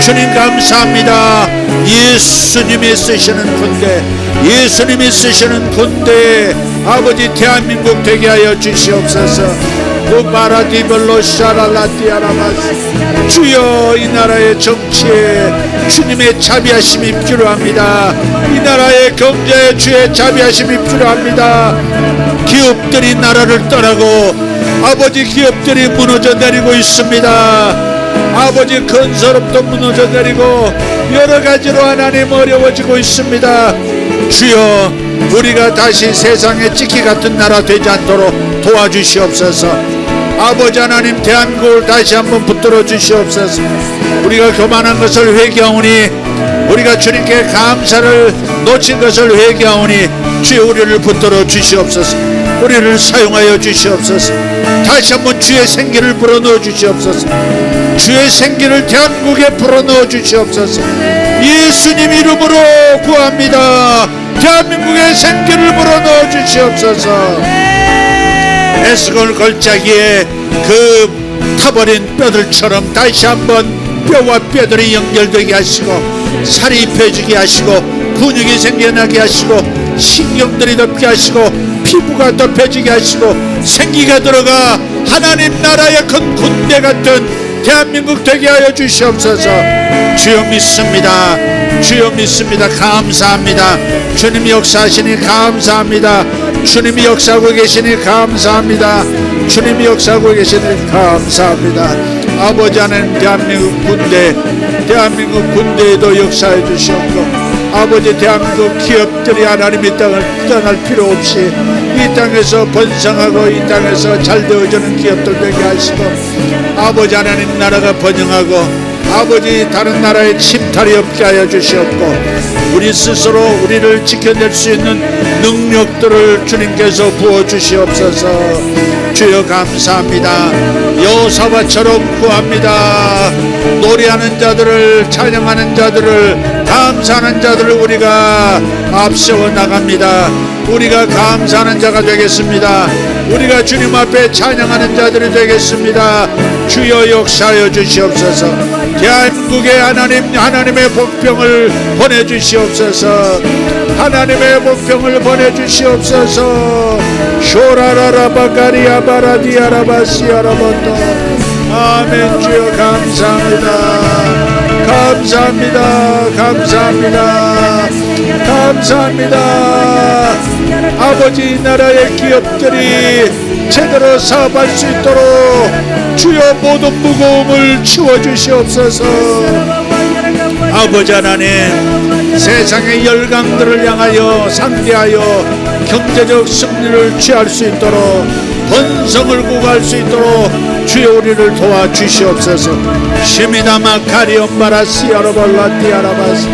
C: 주님 감사합니다. 예수님이 쓰시는 군대, 예수님이 쓰시는 군대 아버지 대한민국 되게 하여 주시옵소서. 우바라디벨로 샤랄라티아라마스. 주여 이 나라의 정치에 주님의 자비하심이 필요합니다. 이 나라의 경제에 주의 자비하심이 필요합니다. 기업들이 나라를 떠나고 아버지 기업들이 무너져 내리고 있습니다. 아버지 건설업도 무너져 내리고 여러 가지로 하나님 어려워지고 있습니다. 주여 우리가 다시 세상의 찍기 같은 나라 되지 않도록 도와주시옵소서. 아버지 하나님, 대한민국을 다시 한번 붙들어 주시옵소서. 우리가 교만한 것을 회개하오니, 우리가 주님께 감사를 놓친 것을 회개하오니 주여 우리를 붙들어 주시옵소서. 우리를 사용하여 주시옵소서. 다시 한번 주의 생기를 불어넣어 주시옵소서. 주의 생기를 대한민국에 불어넣어 주시옵소서. 예수님 이름으로 구합니다. 대한민국의 생기를 불어넣어 주시옵소서. 에스골 걸작기에 그 타버린 뼈들처럼 다시 한번 뼈와 뼈들이 연결되게 하시고, 살이 펴지게 하시고, 근육이 생겨나게 하시고, 신경들이 덮게 하시고, 피부가 덮여지게 하시고, 생기가 들어가 하나님 나라의 큰 군대 같은 대한민국 되게 하여 주시옵소서. 주여 믿습니다. 주여 믿습니다. 감사합니다. 주님이 역사하시니 감사합니다. 주님이 역사하고 계시니 감사합니다. 주님이 역사하고 계시니 감사합니다. 아버지 하나님, 대한민국 군대에도 역사해 주시옵고, 아버지 대한민국 기업들이 하나님의 땅을 떠날 필요 없이 이 땅에서 번성하고 이 땅에서 잘 되어지는 기업들 되게 하시고, 아버지 하나님 나라가 번영하고, 아버지 다른 나라에 침탈이 없게 하여 주시옵고, 우리 스스로 우리를 지켜낼 수 있는 능력들을 주님께서 부어주시옵소서. 주여 감사합니다. 여호사밧처럼 구합니다. 노래하는 자들을, 찬양하는 자들을, 감사하는 자들을 우리가 앞세워 나갑니다. 우리가 감사하는 자가 되겠습니다. 우리가 주님 앞에 찬양하는 자들이 되겠습니다. 주여 역사하여 주시옵소서. 대한민국에 하나님의 복병을 보내주시옵소서. 하나님의 복병을 보내주시옵소서. 쇼라라라바가리아 바라디아라바시아라본도. 아멘. 주여 감사합니다. 감사합니다. 감사합니다. 감사합니다. 아버지 나라의 기업들이 제대로 사업할 수 있도록 주여 모든 무거움을 치워주시옵소서. 아버지 하나님, 세상의 열강들을 향하여 상대하여 경제적 승리를 취할 수 있도록, 번성을 구할 수 있도록 주여 우리를 도와주시옵소서. 시미나마 카리온바라시아로발라티아라바스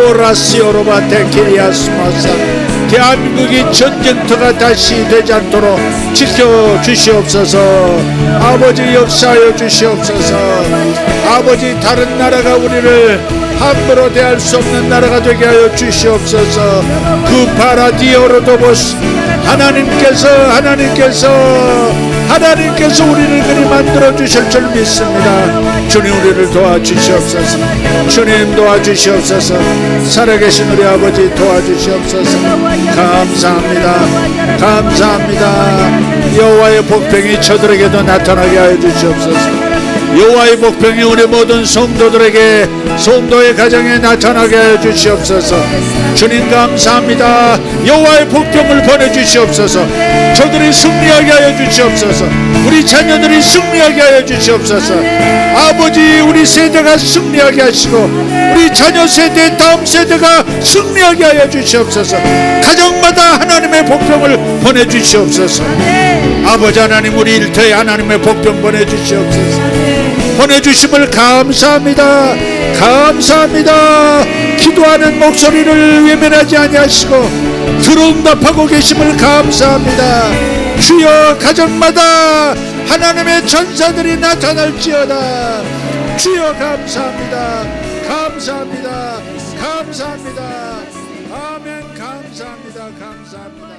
C: 오라시오로바테키리아스마사. 대한민국이 전쟁터가 다시 되지 않도록 지켜주시옵소서. 아버지 역사하여 주시옵소서. 아버지 다른 나라가 우리를 함부로 대할 수 없는 나라가 되게 하여 주시옵소서. 그 파라디오로도보스, 하나님께서 우리를 그리 만들어 주실 줄 믿습니다. 주님 우리를 도와주시옵소서. 주님 도와주시옵소서. 살아계신 우리 아버지 도와주시옵소서. 감사합니다. 감사합니다. 여호와의 복병이 저들에게도 나타나게 하여 주시옵소서. 여호와의 복병이 우리 모든 성도들에게, 성도의 가정에 나타나게 하여 주시옵소서. 주님 감사합니다. 여호와의 복병을 보내주시옵소서. 저들이 승리하게 하여 주시옵소서. 우리 자녀들이 승리하게 하여 주시옵소서. 아버지 우리 세대가 승리하게 하시고, 우리 자녀 세대, 다음 세대가 승리하게 하여 주시옵소서. 가정마다 하나님의 복병을 보내주시옵소서. 아버지 하나님, 우리 일터에 하나님의 복병 보내주시옵소서. 보내주심을 감사합니다. 감사합니다. 기도하는 목소리를 외면하지 아니하시고 들응답하고 계심을 감사합니다. 주여 가정마다 하나님의 전사들이 나타날지어다. 주여 감사합니다. 감사합니다. 감사합니다. 아멘. 감사합니다. 감사합니다.